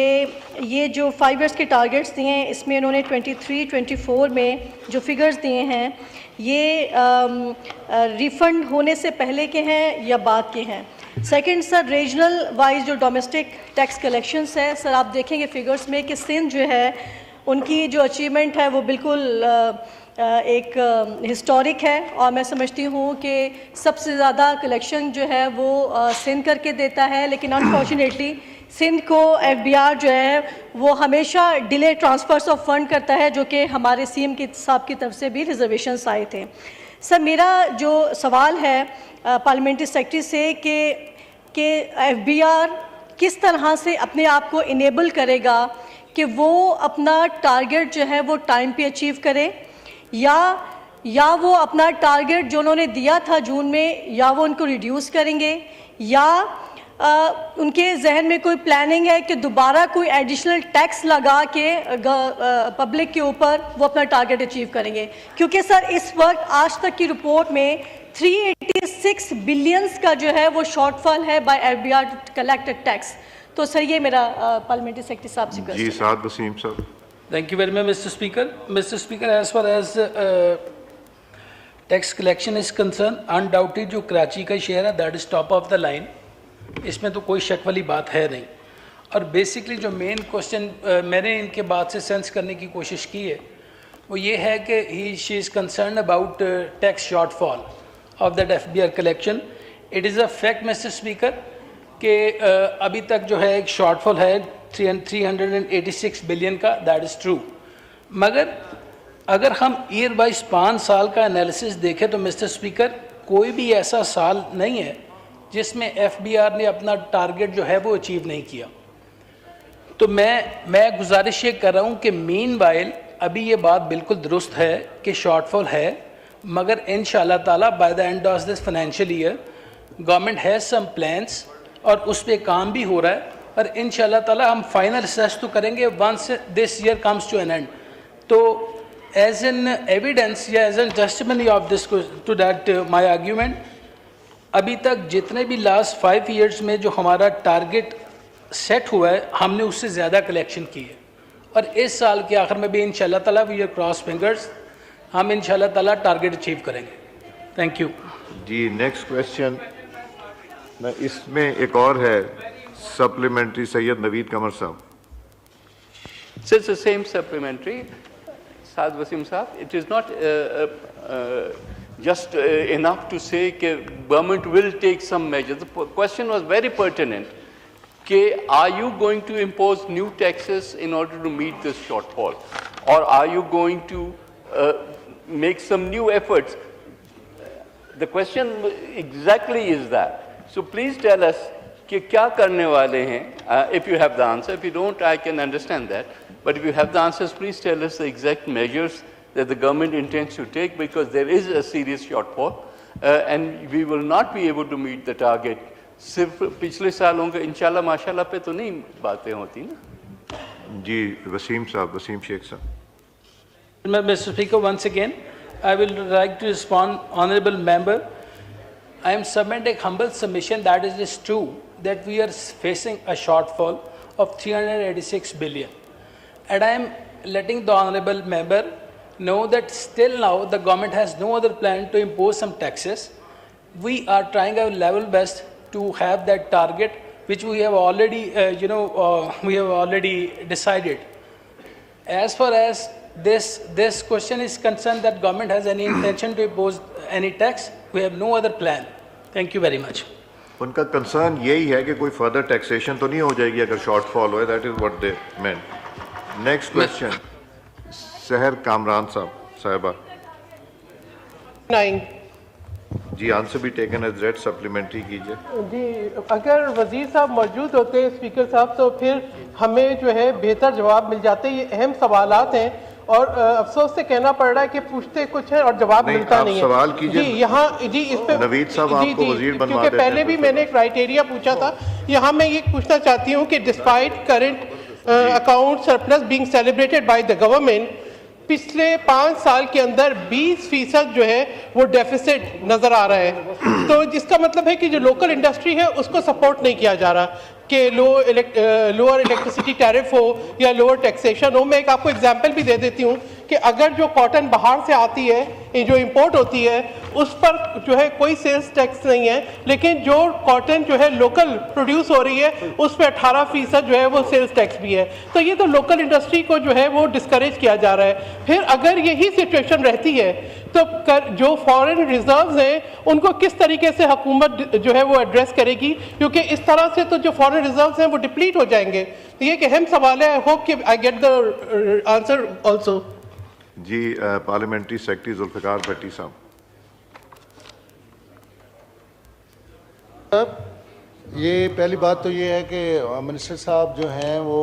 ये जो 5 इयर्स के टारगेट्स दिए हैं, इसमें इन्होंने 23-24 में जो फिगर्स दिए हैं, ये रिफ़ंड होने से पहले के हैं या बाद के हैं? सेकंड सर, रीजनल वाइज जो डोमेस्टिक टैक्स कलेक्शंस है, सर आप देखेंगे फिगर्स में कि सिंध जो है उनकी जो अचीवमेंट है वो बिल्कुल एक हिस्टोरिक है, और मैं समझती हूँ कि सबसे ज़्यादा कलेक्शन जो है वो सिंध करके देता है, लेकिन अनफॉर्चुनेटली सिंध को एफबीआर जो है वो हमेशा डिले ट्रांसफर्स ऑफ फंड करता है, जो कि हमारे सीएम की साहब की तरफ से भी रिजर्वेशंस आए थे। सर मेरा जो सवाल है पार्लियामेंट्री सेक्रेटरी से कि एफबीआर किस तरह से अपने आप को इनेबल करेगा कि वो अपना टारगेट जो है वो टाइम पे अचीव करे, या वो अपना टारगेट जो उन्होंने दिया था जून में, या वो उनको रिड्यूस करेंगे, या उनके जहन में कोई प्लानिंग है कि दोबारा कोई एडिशनल टैक्स लगा के पब्लिक के ऊपर वो अपना टारगेट अचीव करेंगे। क्योंकि सर इस वक्त आज तक की रिपोर्ट में 386 बिलियंस का जो है वो शॉर्टफॉल है बाय एफबीआर कलेक्टेड टैक्स। तो सर ये मेरा पार्लियामेंट्री सेक्रेटरी साहब से जी क्वेश्चन। साद वसीम साहब। Thank you very much, Mr. Speaker. Mr. Speaker, as far as tax collection is concerned, undoubted जो कराची का शेयर है that is top of the line, इसमें तो कोई शक वाली बात है नहीं। और बेसिकली जो मेन क्वेश्चन मैंने इनके बात से सेंस करने की कोशिश की है वो ये है कि she is concern about tax shortfall of that FBR collection. It is a fact mister speaker कि अभी तक जो है एक शॉर्टफॉल है 386 बिलियन का, दैट इज़ ट्रू। मगर अगर हम ईयर वाइज 5 साल का एनालिसिस देखें तो मिस्टर स्पीकर कोई भी ऐसा साल नहीं है जिसमें FBR ने अपना टारगेट जो है वो अचीव नहीं किया। तो मैं गुजारिश ये कर रहा हूँ कि मीनवाइल अभी ये बात बिल्कुल दुरुस्त है कि शॉर्टफॉल है, मगर इंशाल्लाह ताला by the end of this financial year government has some plans और उस पर काम भी हो रहा है और इंशाल्लाह ताला हम फाइनल असेस तो करेंगे once this year comes to an end. तो एज एन एविडेंस या as an testimony of this to that my argument, अभी तक जितने भी लास्ट 5 ईयर्स में जो हमारा टारगेट सेट हुआ है हमने उससे ज़्यादा कलेक्शन की है और इस साल के आखिर में भी इंशाल्लाह ताला वी आर क्रॉस फिंगर्स, हम इंशाल्लाह ताला टारगेट अचीव करेंगे। थैंक यू जी। नेक्स्ट क्वेश्चन इसमें एक और है सप्लीमेंट्री सैयद नवीद कमर साहब। It's the same supplementary, Saad Wasim Saab. It is not just enough to say that government will take some measures. The question was very pertinent. Are you going to impose new taxes in order to meet this shortfall? Or are you going to make some new efforts? The question exactly is that. So please tell us कि क्या करने वाले हैं? If you have the answer, if you don't, I can understand that. But if you have the answers, please tell us the exact measures that the government intends to take, because there is a serious shortfall and we will not be able to meet the target. सिर्फ पिछले सालों के इंशाल्लाह माशाल्लाह पे तो नहीं बातें होती ना। जी वसीम साहब, वसीम शेख साहब। Mr. Speaker, once again, I will like to respond, honourable member. I am submitting a humble submission that it is true that we are facing a shortfall of 386 billion. And I am letting the honourable member know that still now the government has no other plan to impose some taxes. We are trying our level best to have that target, which we have already, we have already decided. As far as this question is concerned, that government has any intention to impose any tax, we have no other plan. Thank you very much. उनका concern यही है कि कोई further taxation तो नहीं हो जाएगी अगर शॉर्टफॉल हो। That is what they meant. Next question सहर कामरान साहबा। जी आंसर भी टेकन एज रेड, सप्लीमेंट्री कीजिए। जी अगर वजीर साहब मौजूद होते स्पीकर साहब तो फिर हमें जो है बेहतर जवाब मिल जाते। ये अहम सवालात हैं और अफसोस से कहना पड़ रहा है कि पूछते कुछ है और जवाब मिलता नहीं है। सवाल कीजिए। जी यहाँ जी इस पे नवीद साहब आपको वजीर बनवा क्योंकि पहले भी मैंने क्राइटेरिया पूछा था। यहाँ मैं ये पूछना चाहती हूँ कि despite current account surplus being celebrated by the government, पिछले 5 साल के अंदर 20% जो है वो डेफिसिट नजर आ रहा है। तो जिसका मतलब है कि जो लोकल इंडस्ट्री है उसको सपोर्ट नहीं किया जा रहा कि लोअर इलेक्ट्रिसिटी टैरिफ हो या लोअर टैक्सेशन हो। मैं एक आपको एग्जांपल भी दे देती हूँ कि अगर जो कॉटन बाहर से आती है, जो इंपोर्ट होती है, उस पर जो है कोई सेल्स टैक्स नहीं है, लेकिन जो कॉटन जो है लोकल प्रोड्यूस हो रही है उस पर 18% जो है वो सेल्स टैक्स भी है। तो ये तो लोकल इंडस्ट्री को जो है वो डिस्करेज किया जा रहा है। फिर अगर यही सिचुएशन रहती है तो जो फॉरेन रिजर्व्स हैं उनको किस तरीके से हुकूमत जो है वो एड्रेस करेगी, क्योंकि इस तरह से तो जो फॉरेन रिजर्व्स हैं वो डिप्लीट हो जाएंगे। तो ये एक अहम सवाल है। आई होप कि I get the answer also. जी पार्लियामेंट्री सेक्रेटरी जुल्फिकार भट्टी साहब। ये पहली बात तो ये है कि मिनिस्टर साहब जो हैं वो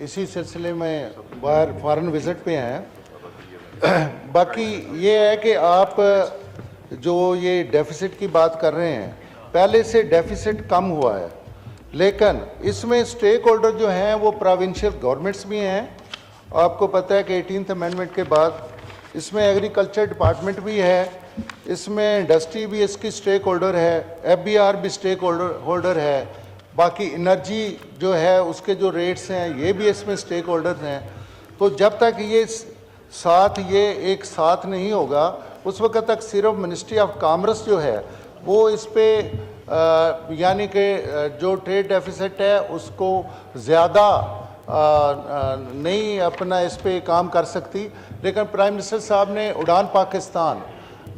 इसी सिलसिले में बाहर फॉरेन विजिट पे हैं। बाकी ये है कि आप जो ये डेफिसिट की बात कर रहे हैं, पहले से डेफिसिट कम हुआ है, लेकिन इसमें स्टेक होल्डर जो हैं वो प्रोविंशियल गवर्नमेंट्स भी हैं। आपको पता है कि 18th अमेंडमेंट के बाद इसमें एग्रीकल्चर डिपार्टमेंट भी है, इसमें इंडस्ट्री भी इसकी स्टेक होल्डर है, FBR भी स्टेक होल्डर है, बाकी एनर्जी जो है उसके जो रेट्स हैं ये भी इसमें स्टेक होल्डर्स हैं। तो जब तक ये साथ ये एक साथ नहीं होगा उस वक्त तक सिर्फ मिनिस्ट्री ऑफ कॉमर्स जो है वो इस पे यानी कि जो ट्रेड डेफिसिट है उसको ज़्यादा नहीं अपना इस पे काम कर सकती। लेकिन प्राइम मिनिस्टर साहब ने उड़ान पाकिस्तान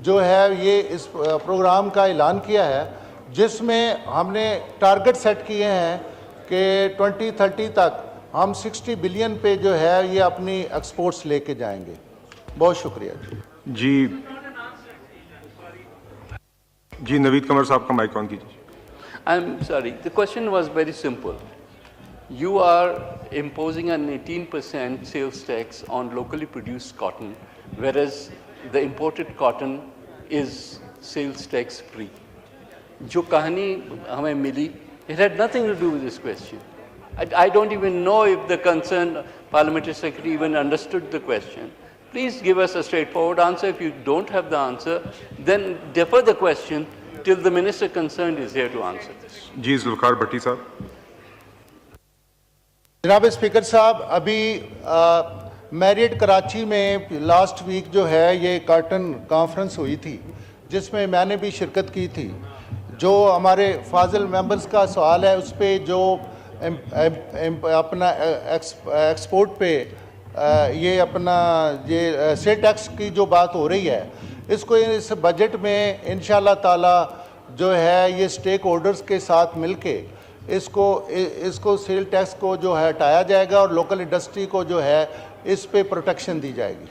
जो है ये इस प्रोग्राम का ऐलान किया है जिसमें हमने टारगेट सेट किए हैं कि 2030 तक हम 60 बिलियन पे जो है ये अपनी एक्सपोर्ट्स लेके जाएंगे। बहुत शुक्रिया जी। जी नवीद कमर साहब का माइक ऑन कीजिए। I'm sorry, the question was very simple. You are imposing an 18% sales tax on locally produced cotton, whereas the imported cotton is sales tax free. जो कहानी हमें मिली, it had nothing to do with this question. I don't even know if the concerned parliamentary secretary even understood the question. Please give us a straightforward answer. If you don't have the answer, then defer the question till the minister concerned is here to answer this. जी जुल्फकार भट्टी साहब। जनाब speaker साहब, अभी Marriott Karachi में last week जो है ये cotton conference हुई थी जिसमें मैंने भी शिरकत की थी। जो हमारे फाजिल मेंबर्स का सवाल है उस पर जो अपना एक्सपोर्ट पे ये अपना ये सेल टैक्स की जो बात हो रही है इसको इस बजट में इंशाल्लाह ताला जो है ये स्टेक होल्डर्स के साथ मिलके इसको सेल टैक्स को जो है हटाया जाएगा और लोकल इंडस्ट्री को जो है इस पे प्रोटेक्शन दी जाएगी।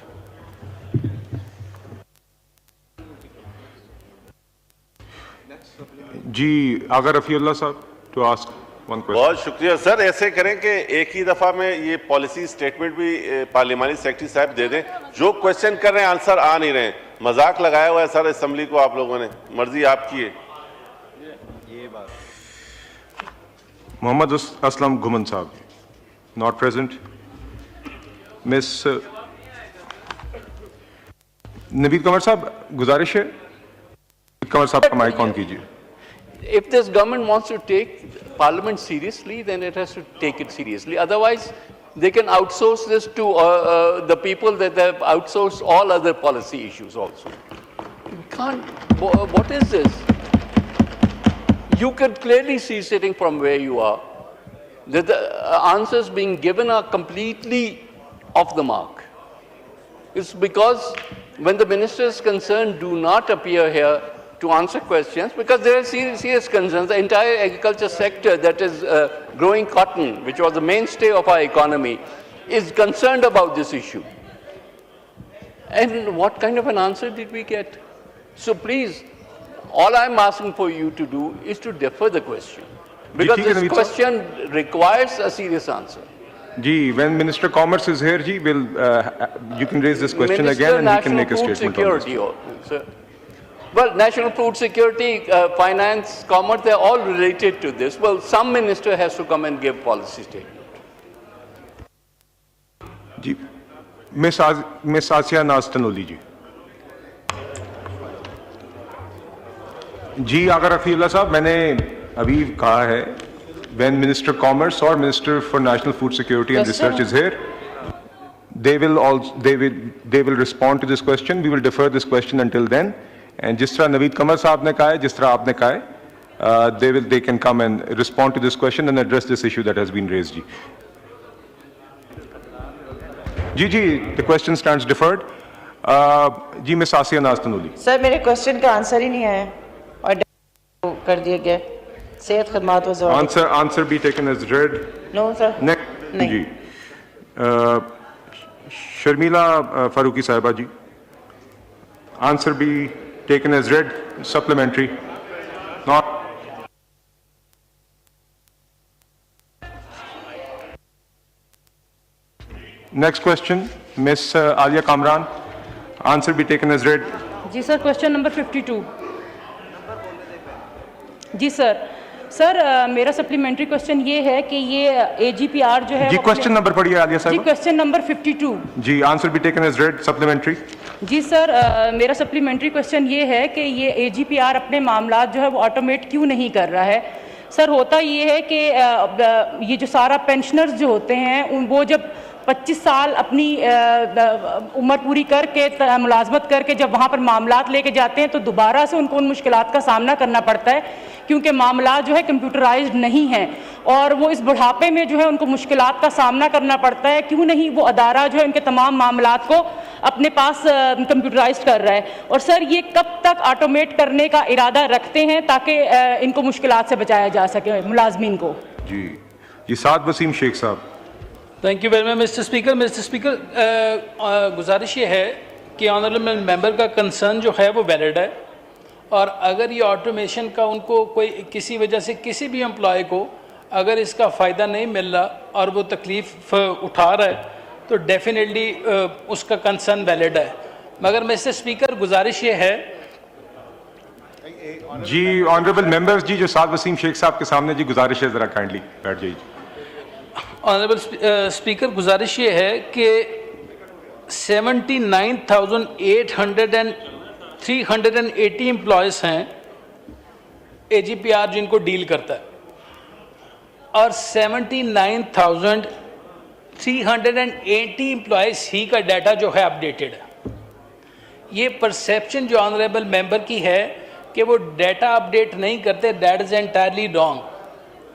जी आगा रफ़ीउल्लाह साहब टू आस्क वन क्वेश्चन। बहुत शुक्रिया सर। ऐसे करें कि एक ही दफा में ये पॉलिसी स्टेटमेंट भी पार्लियामानी सेक्रेटरी साहब दे दें। जो क्वेश्चन कर रहे हैं आंसर आ नहीं रहे हैं। मजाक लगाया हुआ है सर असेंबली को आप लोगों ने, मर्जी आपकी है। मोहम्मद असलम घुमन साहब नॉट प्रेजेंट। मिस नवीद कमर साहब गुजारिश है कमर साहब का माइक ऑन कीजिए। If this government wants to take Parliament seriously, then it has to take it seriously. Otherwise, they can outsource this to the people that have outsourced all other policy issues also. You can't. What is this? You can clearly see, sitting from where you are, that the answers being given are completely off the mark. It's because when the ministers concerned do not appear here to answer questions, because there are serious concerns. The entire agriculture sector that is growing cotton, which was the mainstay of our economy, is concerned about this issue. And what kind of an answer did we get? So please, all I'm asking for you to do is to defer the question, because this question requires a serious answer. जी, when Minister Commerce is here, जी, will you can raise this question again and he can make a statement on this. Sir. Well, national food security, finance, commerce, they're all related to this. Well, some minister has to come and give policy statement. जी, Miss Asia Naz Tanoli जी। जी आगा रफ़ीउल्लाह साहब, मैंने अभी कहा है when Minister Commerce or Minister for National Food Security and Research is here, they will respond to this question. We will defer this question until then. And जिस तरह नवीद कमर साहब ने कहा है, जिस तरह आपने कहा है, they can come and respond to this question and address this issue that has been raised. जी, the question stands deferred. जी मिस आसिया नाज़ तनूली। सर मेरे क्वेश्चन का आंसर ही नहीं आया और कर दिया गया। सेहत खदमात वज़ारत। Answer be taken as read. No sir. नहीं। जी शर्मिला फारूकी साहिबा जी, answer be taken as read. Supplementary. Not. Next question, Miss Alia Kamran. Answer be taken as read. जी सर, क्वेश्चन नंबर 52। जी सर, मेरा सप्लीमेंट्री क्वेश्चन ये है कि ये AGPR जो है जी, क्वेश्चन नंबर पढ़िए आलिया साहब। जी क्वेश्चन नंबर 52। जी, answer be taken as read. Supplementary. जी सर, मेरा सप्लीमेंट्री क्वेश्चन ये है कि ये AGPR अपने मामला जो है वो ऑटोमेट क्यों नहीं कर रहा है। सर होता ये है कि ये जो सारा पेंशनर्स जो होते हैं वो जब 25 साल अपनी उम्र पूरी करके मुलाजमत करके जब वहाँ पर मामलात लेके जाते हैं तो दोबारा से उनको उन मुश्किलात का सामना करना पड़ता है, क्योंकि मामला जो है कंप्यूटराइज्ड नहीं है और वो इस बुढ़ापे में जो है उनको मुश्किलात का सामना करना पड़ता है। क्यों नहीं वो अदारा जो है इनके तमाम मामलात को अपने पास कंप्यूटराइज्ड कर रहा है। और सर ये कब तक ऑटोमेट करने का इरादा रखते हैं ताकि इनको मुश्किलात से बचाया जा सके मुलाजमीन को? जी Saad Waseem Sheikh sahab. Thank you very much mister speaker. Mister speaker, गुजारिश ये है कि ऑनरेबल मेंबर का कंसर्न जो है वो वैलिड है, और अगर ये ऑटोमेशन का उनको कोई किसी वजह से किसी भी एम्प्लॉय को अगर इसका फ़ायदा नहीं मिल रहा और वो तकलीफ़ उठा रहा है तो डेफिनेटली उसका कंसर्न वैलिड है। मगर मिस्टर स्पीकर, गुजारिश ये है जी ऑनरेबल मेंबर्स जी, जो साद वसीम शेख साहब के सामने जी गुजारिश है, ज़रा काइंडली बैठ जाइए। ऑनरेबल स्पीकर, गुजारिश ये है कि 79,380 एम्प्लॉयज़ हैं AGPR जिनको डील करता है, और 79,380 एम्प्लॉयज़ ही का डाटा जो है अपडेटेड है। ये परसेप्शन जो ऑनरेबल मेंबर की है कि वो डाटा अपडेट नहीं करते, दैट इज़ एंटायरली रॉन्ग।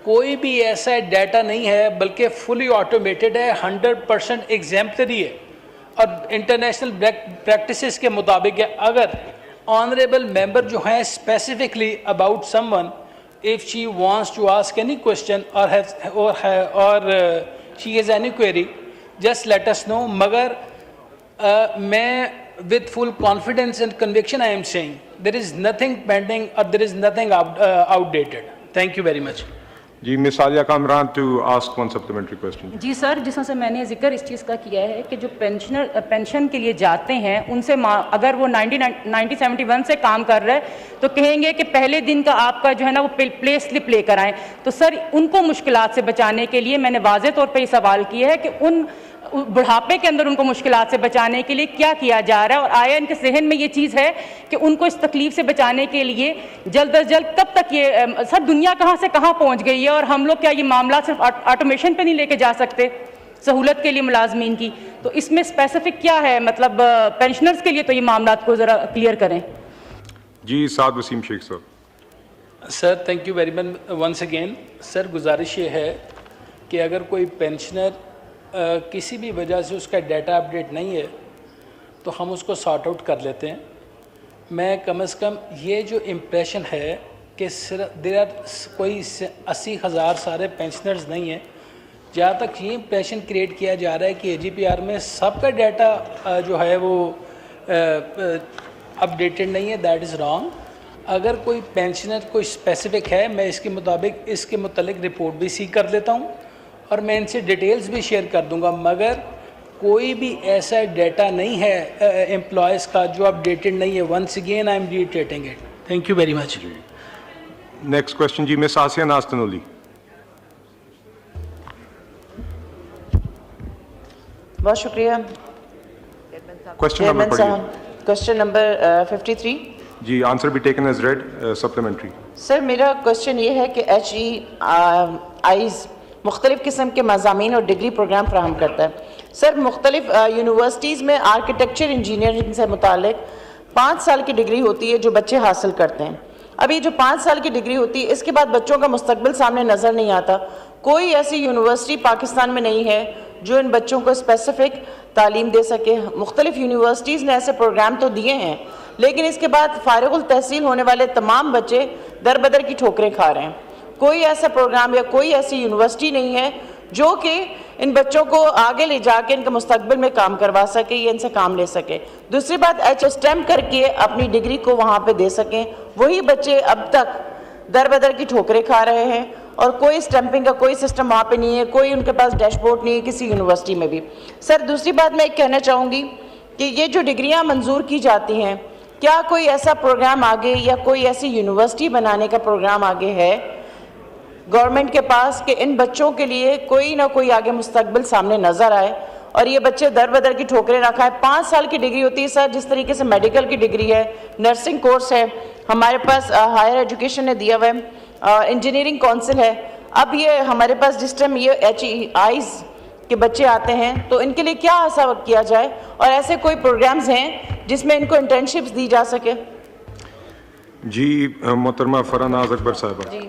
कोई भी ऐसा डाटा नहीं है, बल्कि फुली ऑटोमेटेड है, 100% एग्जाम्पलरी है और इंटरनेशनल प्रैक्टिसेस के मुताबिक है। अगर ऑनरेबल मेंबर जो है specifically about someone, if she wants to ask any question और she has any query, just let us know. मगर मैं with full confidence and conviction I am saying there is nothing pending or there is nothing outdated. Thank you very much. जी miss Aliya Kamran to ask one supplementary question. जी sir, जिस तरह से मैंने जिक्र इस चीज़ का किया है कि जो पेंशन के लिए जाते हैं उनसे अगर वो 1971 से काम कर रहे हैं तो कहेंगे कि पहले दिन का आपका जो है ना वो प्ले स्लिप लेकर आएँ। तो सर उनको मुश्किलात से बचाने के लिए मैंने वाज़े तौर पर ये सवाल किया है कि उन बुढ़ापे के अंदर उनको मुश्किलात से बचाने के लिए क्या किया जा रहा है, और आया इनके जहन में ये चीज़ है कि उनको इस तकलीफ से बचाने के लिए जल्द अज जल्द कब तक ये सर दुनिया कहाँ से कहाँ पहुँच गई है, और हम लोग क्या ये मामला सिर्फ ऑटोमेशन पे नहीं लेके जा सकते सहूलत के लिए मुलाजमीन की? तो इसमें स्पेसिफिक क्या है, मतलब पेंशनर्स के लिए तो ये मामला को ज़रा क्लियर करें। जी साद वसीम शेख साहब। Sir thank you very much once again. Sir गुजारिश ये है कि अगर कोई पेंशनर किसी भी वजह से उसका डाटा अपडेट नहीं है तो हम उसको सॉर्ट आउट कर लेते हैं। मैं कम से कम ये जो इम्प्रेशन है कि देर आर कोई 80,000 सारे पेंशनर्स नहीं हैं, जहाँ तक ये इम्प्रेशन क्रिएट किया जा रहा है कि AGPR में सबका डाटा जो है वो अपडेटेड नहीं है, दैट इज़ रॉन्ग। अगर कोई पेंशनर कोई स्पेसिफिक है, मैं इसके मुताबिक इसके मुतल्लिक रिपोर्ट भी सीख कर लेता हूँ और मैं इनसे डिटेल्स भी शेयर कर दूंगा। मगर कोई भी ऐसा डाटा नहीं है एम्प्लॉयज़ का जो अपडेटेड नहीं है। Once again I am reiterating it. Thank you very much. Next question जी मिस आसिया नास्तनोली। बहुत शुक्रिया। क्वेश्चन नंबर पढ़िए। Question number 53। जी answer be taken as read supplementary. Sir मेरा क्वेश्चन ये है कि HEIs मुख्तलिफ़ किस्म के मज़ामीन और डिग्री प्रोग्राम फ्राहम करता है। सर मुख्तलिफ़ यूनिवर्सिटीज़ में आर्किटेक्चर इंजीनियरिंग से मुतालिक 5 साल की डिग्री होती है जो बच्चे हासिल करते हैं। अभी जो 5 साल की डिग्री होती है इसके बाद बच्चों का मुस्तकबिल सामने नज़र नहीं आता। कोई ऐसी यूनिवर्सिटी पाकिस्तान में नहीं है जो इन बच्चों को स्पेसिफिक तालीम दे सके। मुख्तलिफ़ यूनिवर्सिटीज़ ने ऐसे प्रोग्राम तो दिए हैं, लेकिन इसके बाद फारिगुल तहसील होने वाले तमाम बच्चे दर बदर की ठोकरें खा रहे हैं। कोई ऐसा प्रोग्राम या कोई ऐसी यूनिवर्सिटी नहीं है जो कि इन बच्चों को आगे ले जाके इनके मुस्तकबिल में काम करवा सके या इनसे काम ले सके। दूसरी बात, HSTEM करके अपनी डिग्री को वहाँ पे दे सकें। वही बच्चे अब तक दर बदर की ठोकरें खा रहे हैं और कोई स्टैंपिंग का कोई सिस्टम वहाँ पे नहीं है, कोई उनके पास डैशबोर्ड नहीं है किसी यूनिवर्सिटी में भी। सर दूसरी बात मैं एक कहना चाहूँगी कि ये जो डिग्रियाँ मंजूर की जाती हैं, क्या कोई ऐसा प्रोग्राम आगे या कोई ऐसी यूनिवर्सिटी बनाने का प्रोग्राम आगे है गवर्नमेंट के पास कि इन बच्चों के लिए कोई ना कोई आगे मुस्तकबिल सामने नज़र आए और ये बच्चे दर बदर की ठोकरें ना खाएं? 5 साल की डिग्री होती है सर, जिस तरीके से मेडिकल की डिग्री है, नर्सिंग कोर्स है, हमारे पास हायर एजुकेशन ने दिया हुआ है, इंजीनियरिंग काउंसिल है। अब ये हमारे पास जिस टाइम ये HEIs के बच्चे आते हैं तो इनके लिए क्या ऐसा किया जाए, और ऐसे कोई प्रोग्राम्स हैं जिसमें इनको इंटर्नशिप्स दी जा सके? जी मोहतरमा फरनाज अकबर साहबा। जी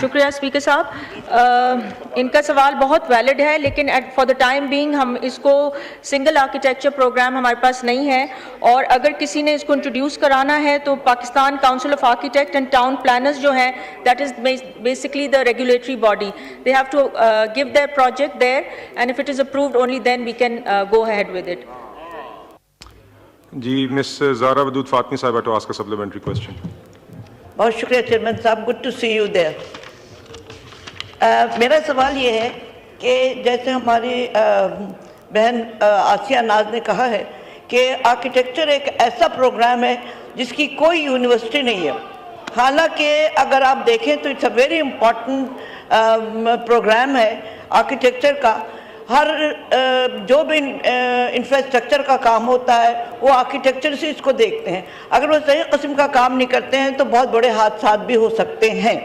शुक्रिया स्पीकर साहब। इनका सवाल बहुत वैलिड है, लेकिन फॉर द टाइम बीइंग हम इसको सिंगल आर्किटेक्चर प्रोग्राम हमारे पास नहीं है, और अगर किसी ने इसको इंट्रोड्यूस कराना है तो Pakistan council of architect and town planners जो है, that is basically the regulatory body, they have to give their project there and if it is approved only then we can go ahead with it. जी miss Zara Wadood Fatmi साहिबा to ask a supplementary question. बहुत शुक्रिया chairman साहब, good to see you there. मेरा सवाल ये है कि जैसे हमारी बहन आसिया नाज ने कहा है कि आर्किटेक्चर एक ऐसा प्रोग्राम है जिसकी कोई यूनिवर्सिटी नहीं है। हालांकि अगर आप देखें तो it's a very important program है आर्किटेक्चर का। हर जो भी इंफ्रास्ट्रक्चर का काम होता है वो आर्किटेक्चर से इसको देखते हैं। अगर वो सही किस्म का काम नहीं करते हैं तो बहुत बड़े हादसा भी हो सकते हैं।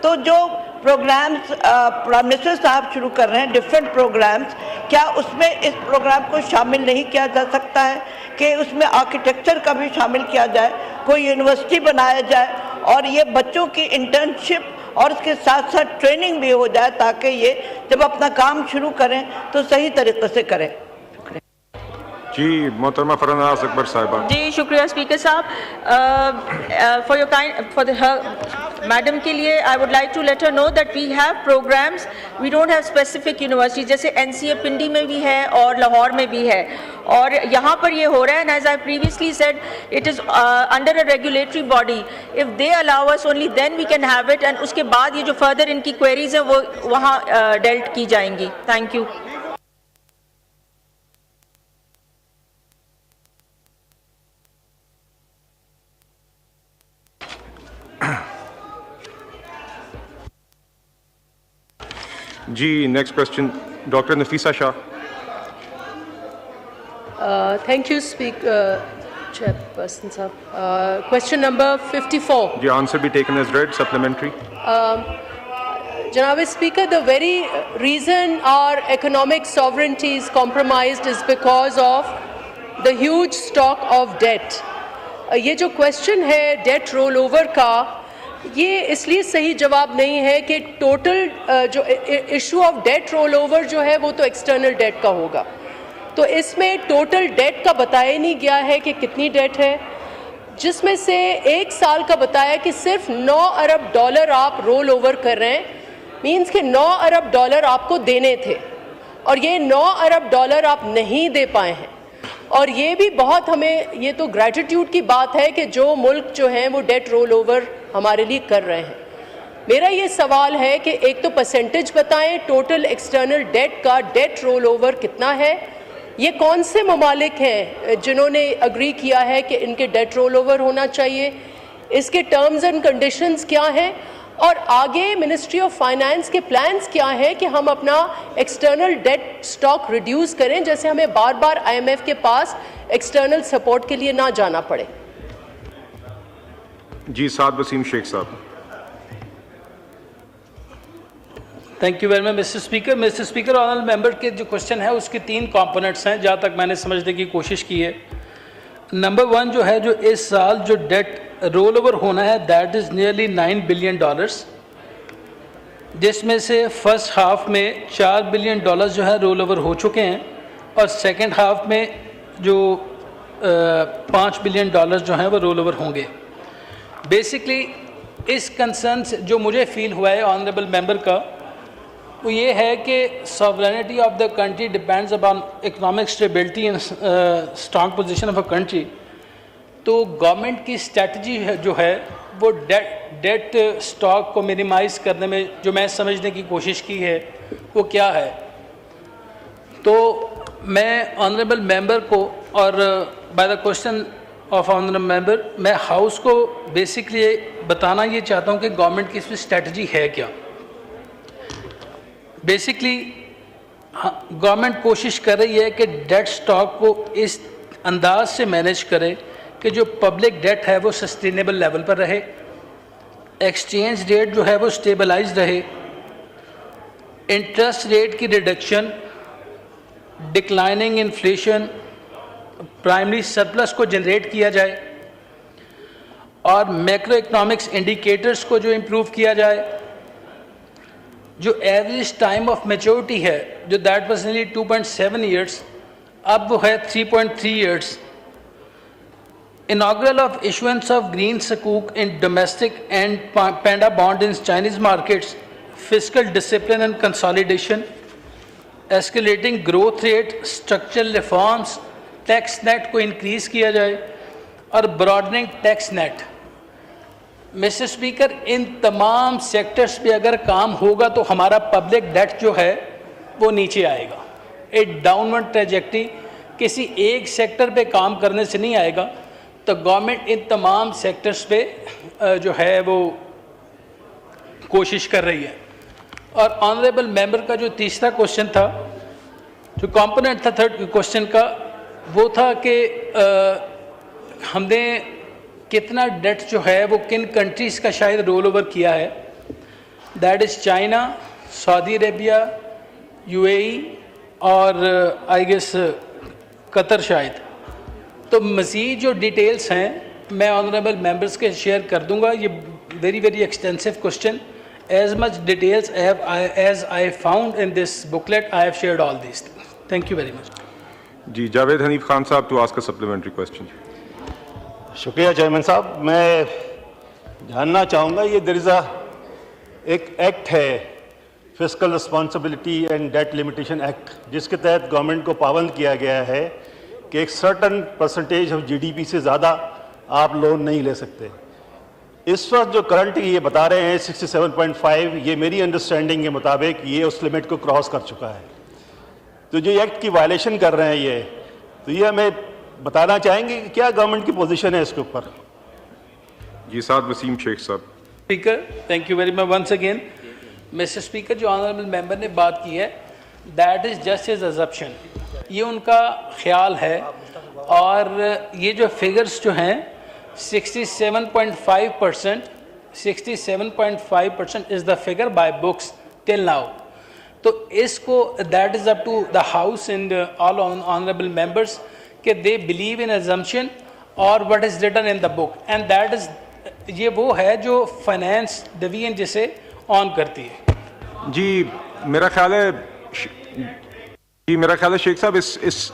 तो जो प्रोग्राम्स प्राइम मिनिस्टर साहब शुरू कर रहे हैं, डिफरेंट प्रोग्राम्स, क्या उसमें इस प्रोग्राम को शामिल नहीं किया जा सकता है कि उसमें आर्किटेक्चर का भी शामिल किया जाए, कोई यूनिवर्सिटी बनाया जाए और ये बच्चों की इंटर्नशिप और इसके साथ साथ ट्रेनिंग भी हो जाए, ताकि ये जब अपना काम शुरू करें तो सही तरीके से करें। जी मोहतरमा फरनाज अकबर साहिबा। जी शुक्रिया स्पीकर साहब। For your kind for the madam के लिए I would like to let her know that we have programs, we don't have specific university, जैसे NCA पिंडी में भी है और लाहौर में भी है, और यहाँ पर ये हो रहा है। And as I previously said it is under a regulatory body, if they allow us only then we can have it, and उसके बाद ये जो फर्दर इनकी क्वेरीज हैं वो वहाँ डेल्ट की जाएंगी। Thank you. जी next question doctor Nafisa Shah. Thank you chairperson साहब। Question number 54। जी answer be taken as read supplementary. Janaab Speaker, the very reason our economic sovereignty is compromised is because of the huge stock of debt. ये जो question है date roll over का, ये इसलिए सही जवाब नहीं है कि टोटल जो issue of debt roll over जो है वो तो एक्सटर्नल डेट का होगा, तो इसमें टोटल डेट का बताया नहीं गया है कि कितनी डेट है, जिसमें से एक साल का बताया कि सिर्फ 9 अरब डॉलर आप रोल ओवर कर रहे हैं, मीन्स कि 9 अरब डॉलर आपको देने थे और ये 9 अरब डॉलर आप नहीं दे पाए हैं। और ये भी बहुत हमें, ये तो ग्रैटिट्यूड की बात है कि जो मुल्क जो हैं वो डेट रोल ओवर हमारे लिए कर रहे हैं। मेरा ये सवाल है कि एक तो परसेंटेज बताएं टोटल एक्सटर्नल डेट का, डेट रोल ओवर कितना है, ये कौन से ममालिक हैं जिन्होंने अग्री किया है कि इनके डेट रोल ओवर होना चाहिए, इसके टर्म्स एंड कंडीशंस क्या हैं, और आगे मिनिस्ट्री ऑफ फाइनेंस के प्लान्स क्या हैं कि हम अपना एक्सटर्नल डेट स्टॉक रिड्यूस करें, जैसे हमें बार बार IMF के पास एक्सटर्नल सपोर्ट के लिए ना जाना पड़े। जी Saad Waseem Sheikh sahab. Thank you very much mister speaker. Mister speaker, honourable member के जो क्वेश्चन है उसके 3 कंपोनेंट्स हैं जहाँ तक मैंने समझने की कोशिश की है। नंबर 1 जो है, जो इस साल जो डेट रोल ओवर होना है दैट इज़ नियरली $9 बिलियन, जिसमें से फर्स्ट हाफ में $4 बिलियन जो है रोल ओवर हो चुके हैं और सेकंड हाफ में जो $5 बिलियन जो हैं वो रोल ओवर होंगे। बेसिकली इस कंसर्न से जो मुझे फील हुआ है ऑनरेबल मेंबर का, वो ये है कि sovereignty of the country depends upon economic stability and strong position of a country. तो गवर्नमेंट की स्ट्रेटजी जो है वो डेट स्टॉक को मिनिमाइज़ करने में जो मैं समझने की कोशिश की है वो क्या है। तो मैं ऑनरेबल मेंबर को और by the question of honourable member, मैं हाउस को बेसिकली बताना ये चाहता हूँ कि गवर्नमेंट की इसमें स्ट्रेटजी है क्या। बेसिकली गवर्नमेंट कोशिश कर रही है कि डेट स्टॉक को इस अंदाज से मैनेज करे कि जो पब्लिक डेट है वो सस्टेनेबल लेवल पर रहे, एक्सचेंज रेट जो है वो स्टेबलाइज रहे, इंटरेस्ट रेट की reduction, declining inflation, primary surplus को जनरेट किया जाए और मैक्रो इकोनॉमिक्स इंडिकेटर्स को जो इम्प्रूव किया जाए। जो एवरेज टाइम ऑफ मैच्योरिटी है जो दैट वाज नियरली 2.7 ईयर्स, अब वो है 3.3 years. Inaugural of issuance of green sukuk in domestic and panda bond in Chinese markets, fiscal discipline and consolidation, escalating growth rate, structural reforms, tax net को increase किया जाए और broadening tax net। Mister speaker, इन तमाम sectors पे अगर काम होगा तो हमारा पब्लिक डेट जो है वो नीचे आएगा। एक डाउनवर्ड ट्रेजेक्टरी किसी एक सेक्टर पे काम करने से नहीं आएगा, तो गवर्नमेंट इन तमाम सेक्टर्स पे जो है वो कोशिश कर रही है। और ऑनरेबल मेंबर का जो तीसरा क्वेश्चन था, जो कंपोनेंट था थर्ड क्वेश्चन का, वो था कि हमने कितना डेट जो है वो किन कंट्रीज़ का शायद रोल ओवर किया है, that is China, Saudi Arabia, UAE और आई गेस कतर शायद। तो मज़ीद जो डिटेल्स हैं मैं ऑनरेबल मेंबर्स के शेयर कर दूंगा। ये very very extensive question, as much details as I found in this booklet I have shared all this. Thank you very much. जी, Javed Hanif Khan sahab to ask a supplementary question. शुक्रिया chairman साहब। मैं जानना चाहूँगा, ये देयर इज़ एक एक्ट है fiscal responsibility and debt limitation act, जिसके तहत गवर्नमेंट को पाबंद किया गया है कि एक सर्टन परसेंटेज ऑफ जीडीपी से ज़्यादा आप लोन नहीं ले सकते। इस वक्त जो करंट ये बता रहे हैं 67.5, ये मेरी अंडरस्टैंडिंग के मुताबिक ये उस लिमिट को क्रॉस कर चुका है। तो जो एक्ट की वायलेशन कर रहे हैं ये, तो ये हमें बताना चाहेंगे कि क्या गवर्नमेंट की पोजीशन है इसके ऊपर। जी साहब, वसीम शेख साहब। Speaker, thank you very much once again. Mister speaker, जो ऑनरेबल मेंबर ने बात की है that is just his assumption, ये उनका ख्याल है। और ये जो फिगर्स जो हैं 67.5%, 67.5% is the figure by books till now. तो इसको that is up to the house and all honourable members कि दे बिलीव इन अजम्पशन और what is written in the book, and that is, ये वो है जो फाइनेंस डिवीजन जिसे on करती है। जी मेरा ख्याल है शेख साहब, इस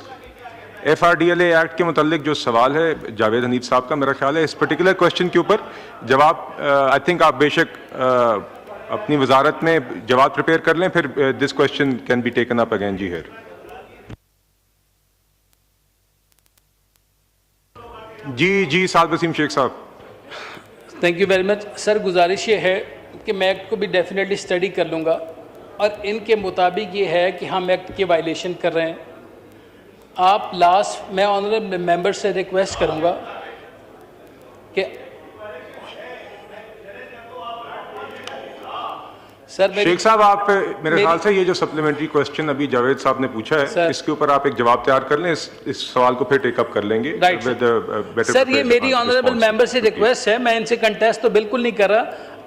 FRDLA एक्ट के मुतालिक जो सवाल है जावेद हनीफ साहब का, मेरा ख्याल है इस पर्टिकुलर क्वेश्चन के ऊपर जवाब आई थिंक आप बेशक अपनी वजारत में जवाब प्रिपेयर कर लें, फिर this question can be taken up again. जी हियर। जी Saad Waseem Sheikh sahab. Thank you very much sir. गुजारिश ये है कि मैं एक्ट को भी डेफिनेटली स्टडी कर लूँगा और इनके मुताबिक ये है कि हम एक्ट की वायलेशन कर रहे हैं। आप लास्ट, मैं ऑनरेबल मेंबर से रिक्वेस्ट करूँगा कि सर शेख साहब, आप मेरे ख्याल से ये जो सप्लीमेंट्री क्वेश्चन अभी जावेद साहब ने पूछा है, इसके ऊपर आप एक जवाब तैयार कर लें, इस सवाल को फिर टेकअप कर लेंगे। सर, ये मेरी ऑनरेबल मेंबर से रिक्वेस्ट है, मैं इनसे कंटेस्ट तो बिल्कुल नहीं कर रहा।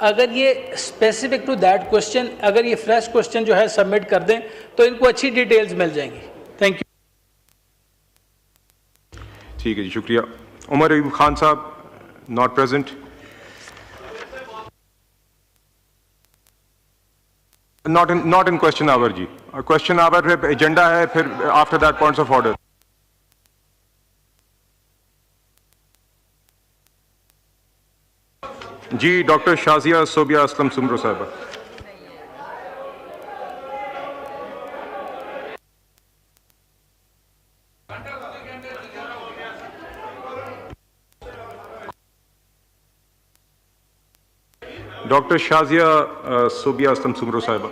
अगर ये स्पेसिफिक टू दैट क्वेश्चन, अगर ये फ्रेश क्वेश्चन जो है सबमिट कर दें तो इनको अच्छी डिटेल्स मिल जाएंगी। Thank you. ठीक है जी, शुक्रिया। उमर अयूब खान साहब, not present. Not in question hour जी। क्वेश्चन आवर एजेंडा है, फिर after that points of order. जी, डॉक्टर शाजिया सोबिया असलम सुमरो साहबा। डॉक्टर शाजिया सोबिया असलम सुमरो साहिबा,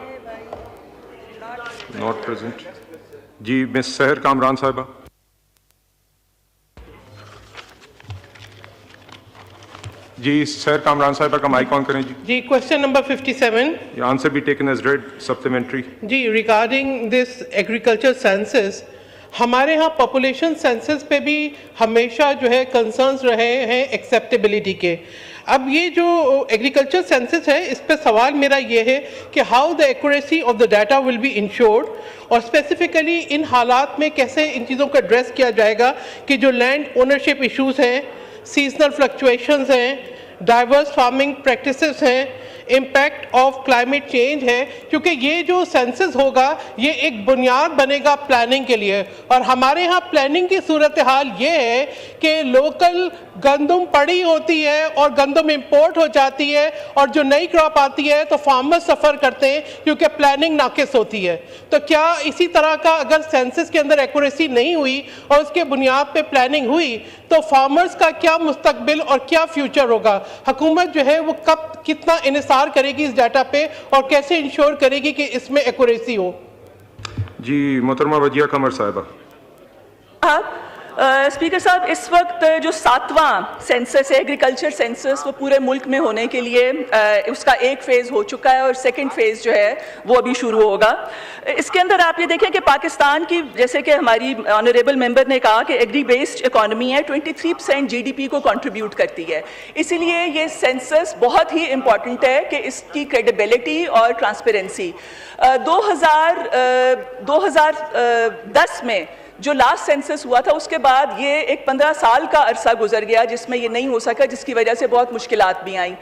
नॉट प्रेजेंट। जी, मिस सहर कामरान साहिबा। जी, सहर कामरान साहिबा का माइक ऑन करें जी। जी, question number 57। Answer be taken as read, supplementary. जी, रिगार्डिंग दिस एग्रीकल्चर सेंसस, हमारे यहाँ पॉपुलेशन सेंसस पे भी हमेशा जो है कंसर्न्स रहे हैं एक्सेप्टेबिलिटी के। अब ये जो एग्रीकल्चर सेंसस है, इस पे सवाल मेरा ये है कि how the accuracy of the data will be insured, और स्पेसिफिकली इन हालात में कैसे इन चीज़ों को एड्रेस किया जाएगा कि जो लैंड ओनरशिप इश्यूज हैं, सीजनल फ्लक्चुएशंस हैं, डाइवर्स फार्मिंग प्रैक्टिसेस हैं, इम्पैक्ट ऑफ क्लाइमेट चेंज है, क्योंकि ये जो सेंसस होगा ये एक बुनियाद बनेगा प्लानिंग के लिए। और हमारे यहाँ प्लानिंग की सूरत हाल ये है कि लोकल गंदम पड़ी होती है और गंदम इंपोर्ट हो जाती है, और जो नई क्रॉप आती है तो फार्मर्स सफ़र करते हैं क्योंकि प्लानिंग नाकिस होती है। तो क्या इसी तरह का अगर सेंसस के अंदर एक्यूरेसी नहीं हुई और उसके बुनियाद पे प्लानिंग हुई तो फार्मर्स का क्या मुस्तकबिल और क्या फ्यूचर होगा? हुकूमत जो है वो कब कितना इन्हिसार करेगी इस डाटा पे और कैसे इंश्योर करेगी कि इसमें एक्यूरेसी हो? जी मोहतरमा वजिया कमर साहिबा। स्पीकर साहब, इस वक्त जो 7वां सेंसस है एग्रीकल्चर सेंसस, वो पूरे मुल्क में होने के लिए उसका एक फ़ेज़ हो चुका है और सेकंड फ़ेज़ जो है वो अभी शुरू होगा। इसके अंदर आप ये देखें कि पाकिस्तान की, जैसे कि हमारी ऑनरेबल मेंबर ने कहा कि एग्री बेस्ड इकॉनमी है, 23% GDP को कंट्रीब्यूट करती है। इसीलिए ये सेंसस बहुत ही इम्पॉर्टेंट है कि इसकी क्रेडिबिलिटी और ट्रांसपेरेंसी 2010 में जो लास्ट सेंसस हुआ था उसके बाद ये एक 15 साल का अरसा गुजर गया जिसमें ये नहीं हो सका, जिसकी वजह से बहुत मुश्किलात भी आई।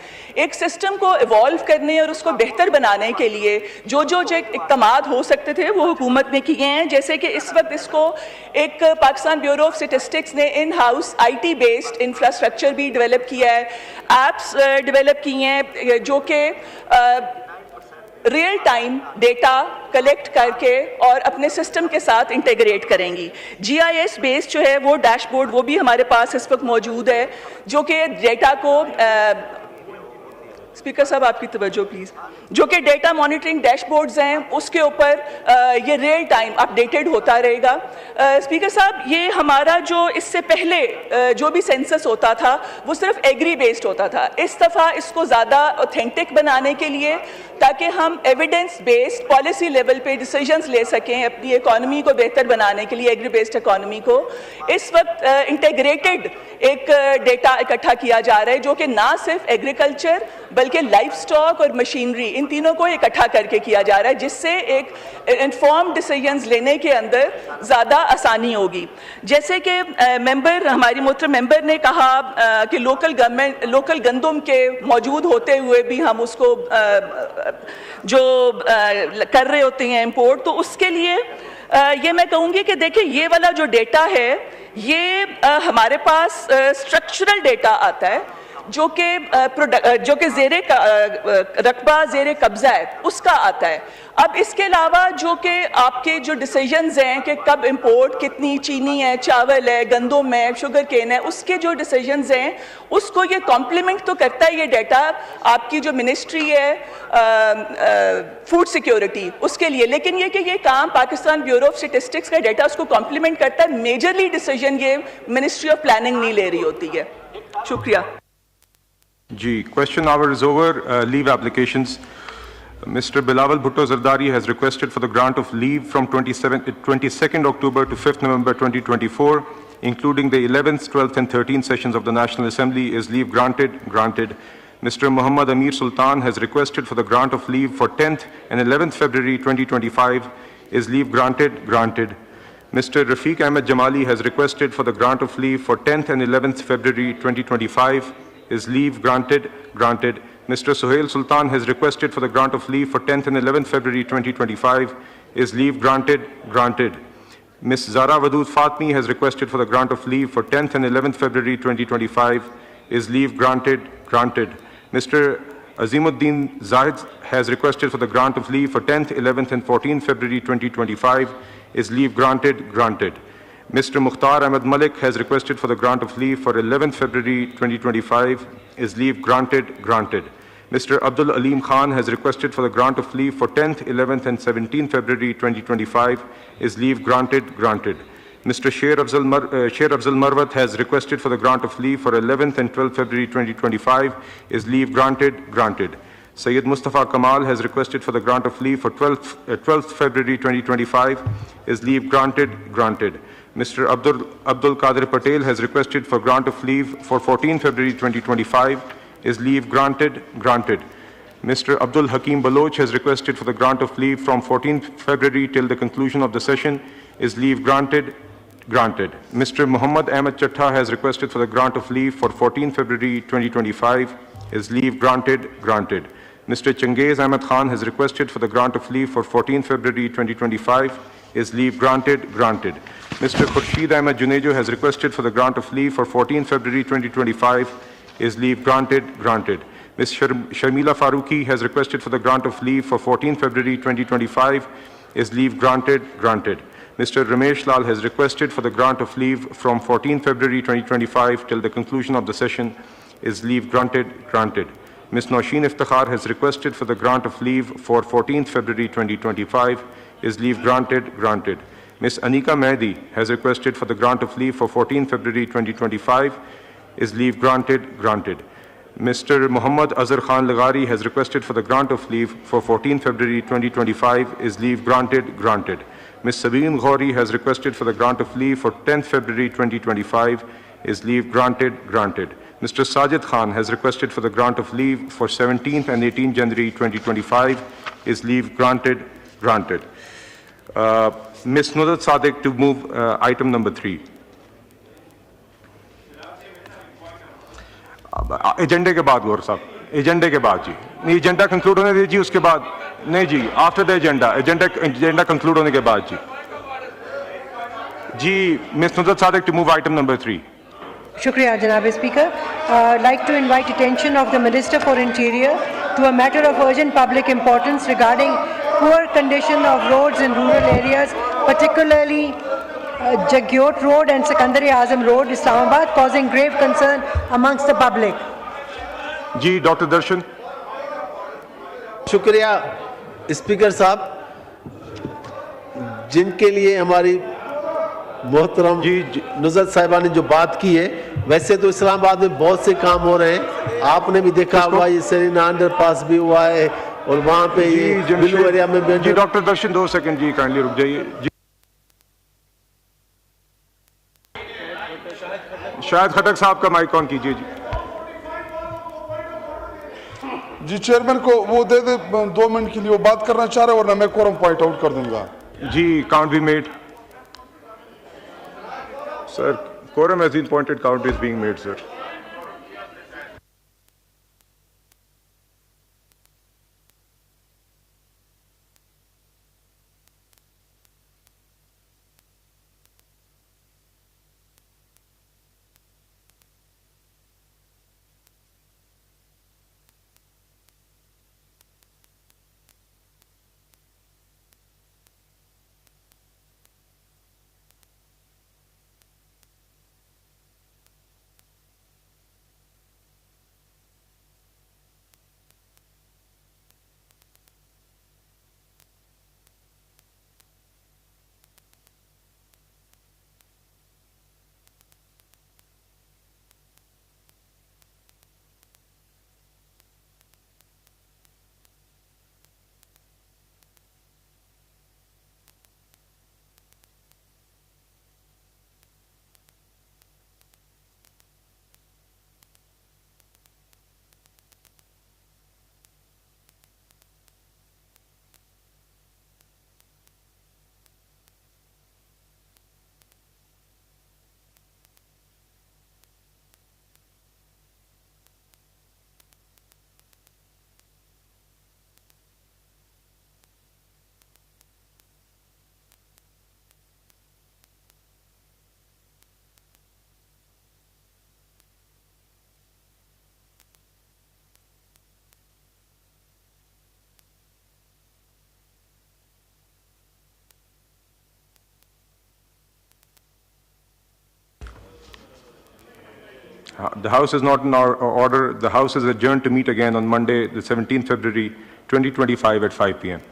एक सिस्टम को इवॉल्व करने और उसको बेहतर बनाने के लिए जो इक़दामात हो सकते थे वो हुकूमत ने किए हैं। जैसे कि इस वक्त इसको एक पाकिस्तान ब्यूरो ऑफ स्टैटिस्टिक्स ने in house IT based infrastructure भी डेवलप किया है, एप्स डेवलप किए हैं जो कि रियल टाइम डेटा कलेक्ट करके और अपने सिस्टम के साथ इंटीग्रेट करेंगी। GIS बेस्ड जो है वो डैशबोर्ड वो भी हमारे पास इस वक्त मौजूद है, जो कि डेटा को स्पीकर साहब आपकी तवज्जो प्लीज़, जो कि डेटा मॉनिटरिंग डैशबोर्ड्स हैं उसके ऊपर ये रियल टाइम अपडेटेड होता रहेगा। स्पीकर साहब, ये हमारा जो इससे पहले जो भी सेंसस होता था वो सिर्फ एग्री बेस्ड होता था। इस दफ़ा इसको ज़्यादा ऑथेंटिक बनाने के लिए, ताकि हम एविडेंस बेस्ड पॉलिसी लेवल पे डिसीजंस ले सकें अपनी इकॉनमी को बेहतर बनाने के लिए, एग्री बेस्ड इकॉनमी को, इस वक्त इंटीग्रेटेड एक डेटा इकट्ठा किया जा रहा है जो कि ना सिर्फ एग्रीकल्चर बल्कि लाइफ स्टॉक और मशीनरी, इन तीनों को इकट्ठा करके किया जा रहा है, जिससे एक इन्फॉर्म्ड डिसीजंस लेने के अंदर ज़्यादा आसानी होगी। जैसे कि मेंबर, हमारी मोहतरम मेंबर ने कहा कि लोकल गंदम के मौजूद होते हुए भी हम उसको जो कर रहे होते हैं इंपोर्ट, तो उसके लिए ये मैं कहूँगी कि देखिए ये वाला जो डेटा है ये हमारे पास स्ट्रक्चरल डेटा आता है जो कि ज़ेरे रकबा ज़ेरे कब्ज़ा है उसका आता है। अब इसके अलावा जो कि आपके जो डिसीजंस हैं कि कब इंपोर्ट, कितनी चीनी है, चावल है, गंदम है, शुगर केन है, उसके जो डिसीजंस हैं उसको ये कॉम्प्लीमेंट तो करता है ये डाटा आपकी जो मिनिस्ट्री है फूड सिक्योरिटी उसके लिए, लेकिन ये कि ये काम पाकिस्तान ब्यूरो ऑफ स्टैटिस्टिक्स का डाटा उसको कॉम्प्लीमेंट करता है। मेजरली डिसीजन ये मिनिस्ट्री ऑफ प्लानिंग नहीं ले रही होती है। शुक्रिया जी। Question hour is over. Leave applications. Mr. Bilawal Bhutto Zardari has requested for the grant of leave from 22nd October to 5th November 2024, including the 11th, 12th and 13th sessions of the National Assembly. Is leave granted? Granted. Mr. Muhammad Amir Sultan has requested for the grant of leave for 10th and 11th February 2025. Is leave granted? Granted. Mr. Rafiq Ahmed Jamali has requested for the grant of leave for 10th and 11th February 2025. Is leave granted? Granted. Mr. Suhail Sultan has requested for the grant of leave for 10th and 11th February 2025. Is leave granted? Granted. Ms. Zara Wadood Fatmi has requested for the grant of leave for 10th and 11th February 2025. Is leave granted? Granted. Mr. Azimuddin Zahid has requested for the grant of leave for 10th, 11th and 14th February 2025. Is leave granted? Granted. Mr. Mukhtar Ahmed Malik has requested for the grant of leave for 11th February 2025. Is leave granted? Granted. Mr. Abdul Aleem Khan has requested for the grant of leave for 10th, 11th and 17th February 2025. Is leave granted? Granted. Mr. Sher Afzal Marwat has requested for the grant of leave for 11th and 12th February 2025. Is leave granted? Granted. Syed Mustafa Kamal has requested for the grant of leave for 12th February 2025. Is leave granted? Granted. Mr. Abdul Qadir Patel has requested for grant of leave for 14 February 2025. Is leave granted? Granted. Mr. Abdul Hakim Baloch has requested for the grant of leave from 14th February till the conclusion of the session. Is leave granted? Granted. Mr. Muhammad Ahmed Chattha has requested for the grant of leave for 14 February 2025. Is leave granted? Granted. Mr. Changiz Ahmed Khan has requested for the grant of leave for 14 February 2025. Is leave granted? Granted. Mr. Khurshid Ahmed Junejo has requested for the grant of leave for 14 February 2025. Is leave granted? Granted. Ms. Sharmila Faruqi has requested for the grant of leave for 14 February 2025. Is leave granted? Granted. Mr. Ramesh Lal has requested for the grant of leave from 14 February 2025 till the conclusion of the session. Is leave granted? Granted. Ms. Nausheen Iftikhar has requested for the grant of leave for 14th February 2025. Is leave granted? Granted. Ms. Anika Mehdi has requested for the grant of leave for 14 February 2025. Is leave granted? Granted. Mr. Muhammad Azhar Khan Lagari has requested for the grant of leave for 14 February 2025. Is leave granted? Granted. Ms. Sabeen Ghori has requested for the grant of leave for 10th February 2025. Is leave granted? Granted. Mr. Sajid Khan has requested for the grant of leave for 17th and 18th January 2025. Is leave granted? Granted. Ms. Nuzhat Sadiq to move item number 3. एजेंडे के बाद गौर साहब, एजेंडे के बाद जी, नहीं agenda conclude होने दीजिए, उसके बाद नहीं जी, after the agenda, agenda conclude होने के बाद जी miss Nuzrat Sadiq to move item number 3. Shukriya, Janab Speaker. I'd like to invite attention of the Minister for Interior to a matter of urgent public importance regarding poor condition of roads in rural areas, particularly Jagyot Road and Sikandar-e-Azam Road, Islamabad, causing grave concern amongst the public. जी, Dr. Darshan. शुक्रिया speaker साहब, जिनके लिए हमारी मोहतरम नुज़रत साहिबा ने जो बात की है, वैसे तो इस्लामाबाद में बहुत से काम हो रहे हैं, आपने भी देखा हुआ, ये सेरीना अंडरपास भी हुआ है और वहाँ पे ये बिलू एरिया में जी. डॉक्टर दर्शन 2 सेकंड जी, काइंडली रुक जाइए. शायद खटक साहब का माइक ऑन कीजिए जी. जी चेयरमैन को वो दे दे 2 मिनट के लिए, वो बात करना चाह रहे हैं, वरना मैं कोरम पॉइंट आउट कर दूंगा. जी, count be made. Sir, quorum has been pointed, count is being made sir. The House is not in order. The House is adjourned to meet again on Monday, the 17th February 2025 at 5 p.m.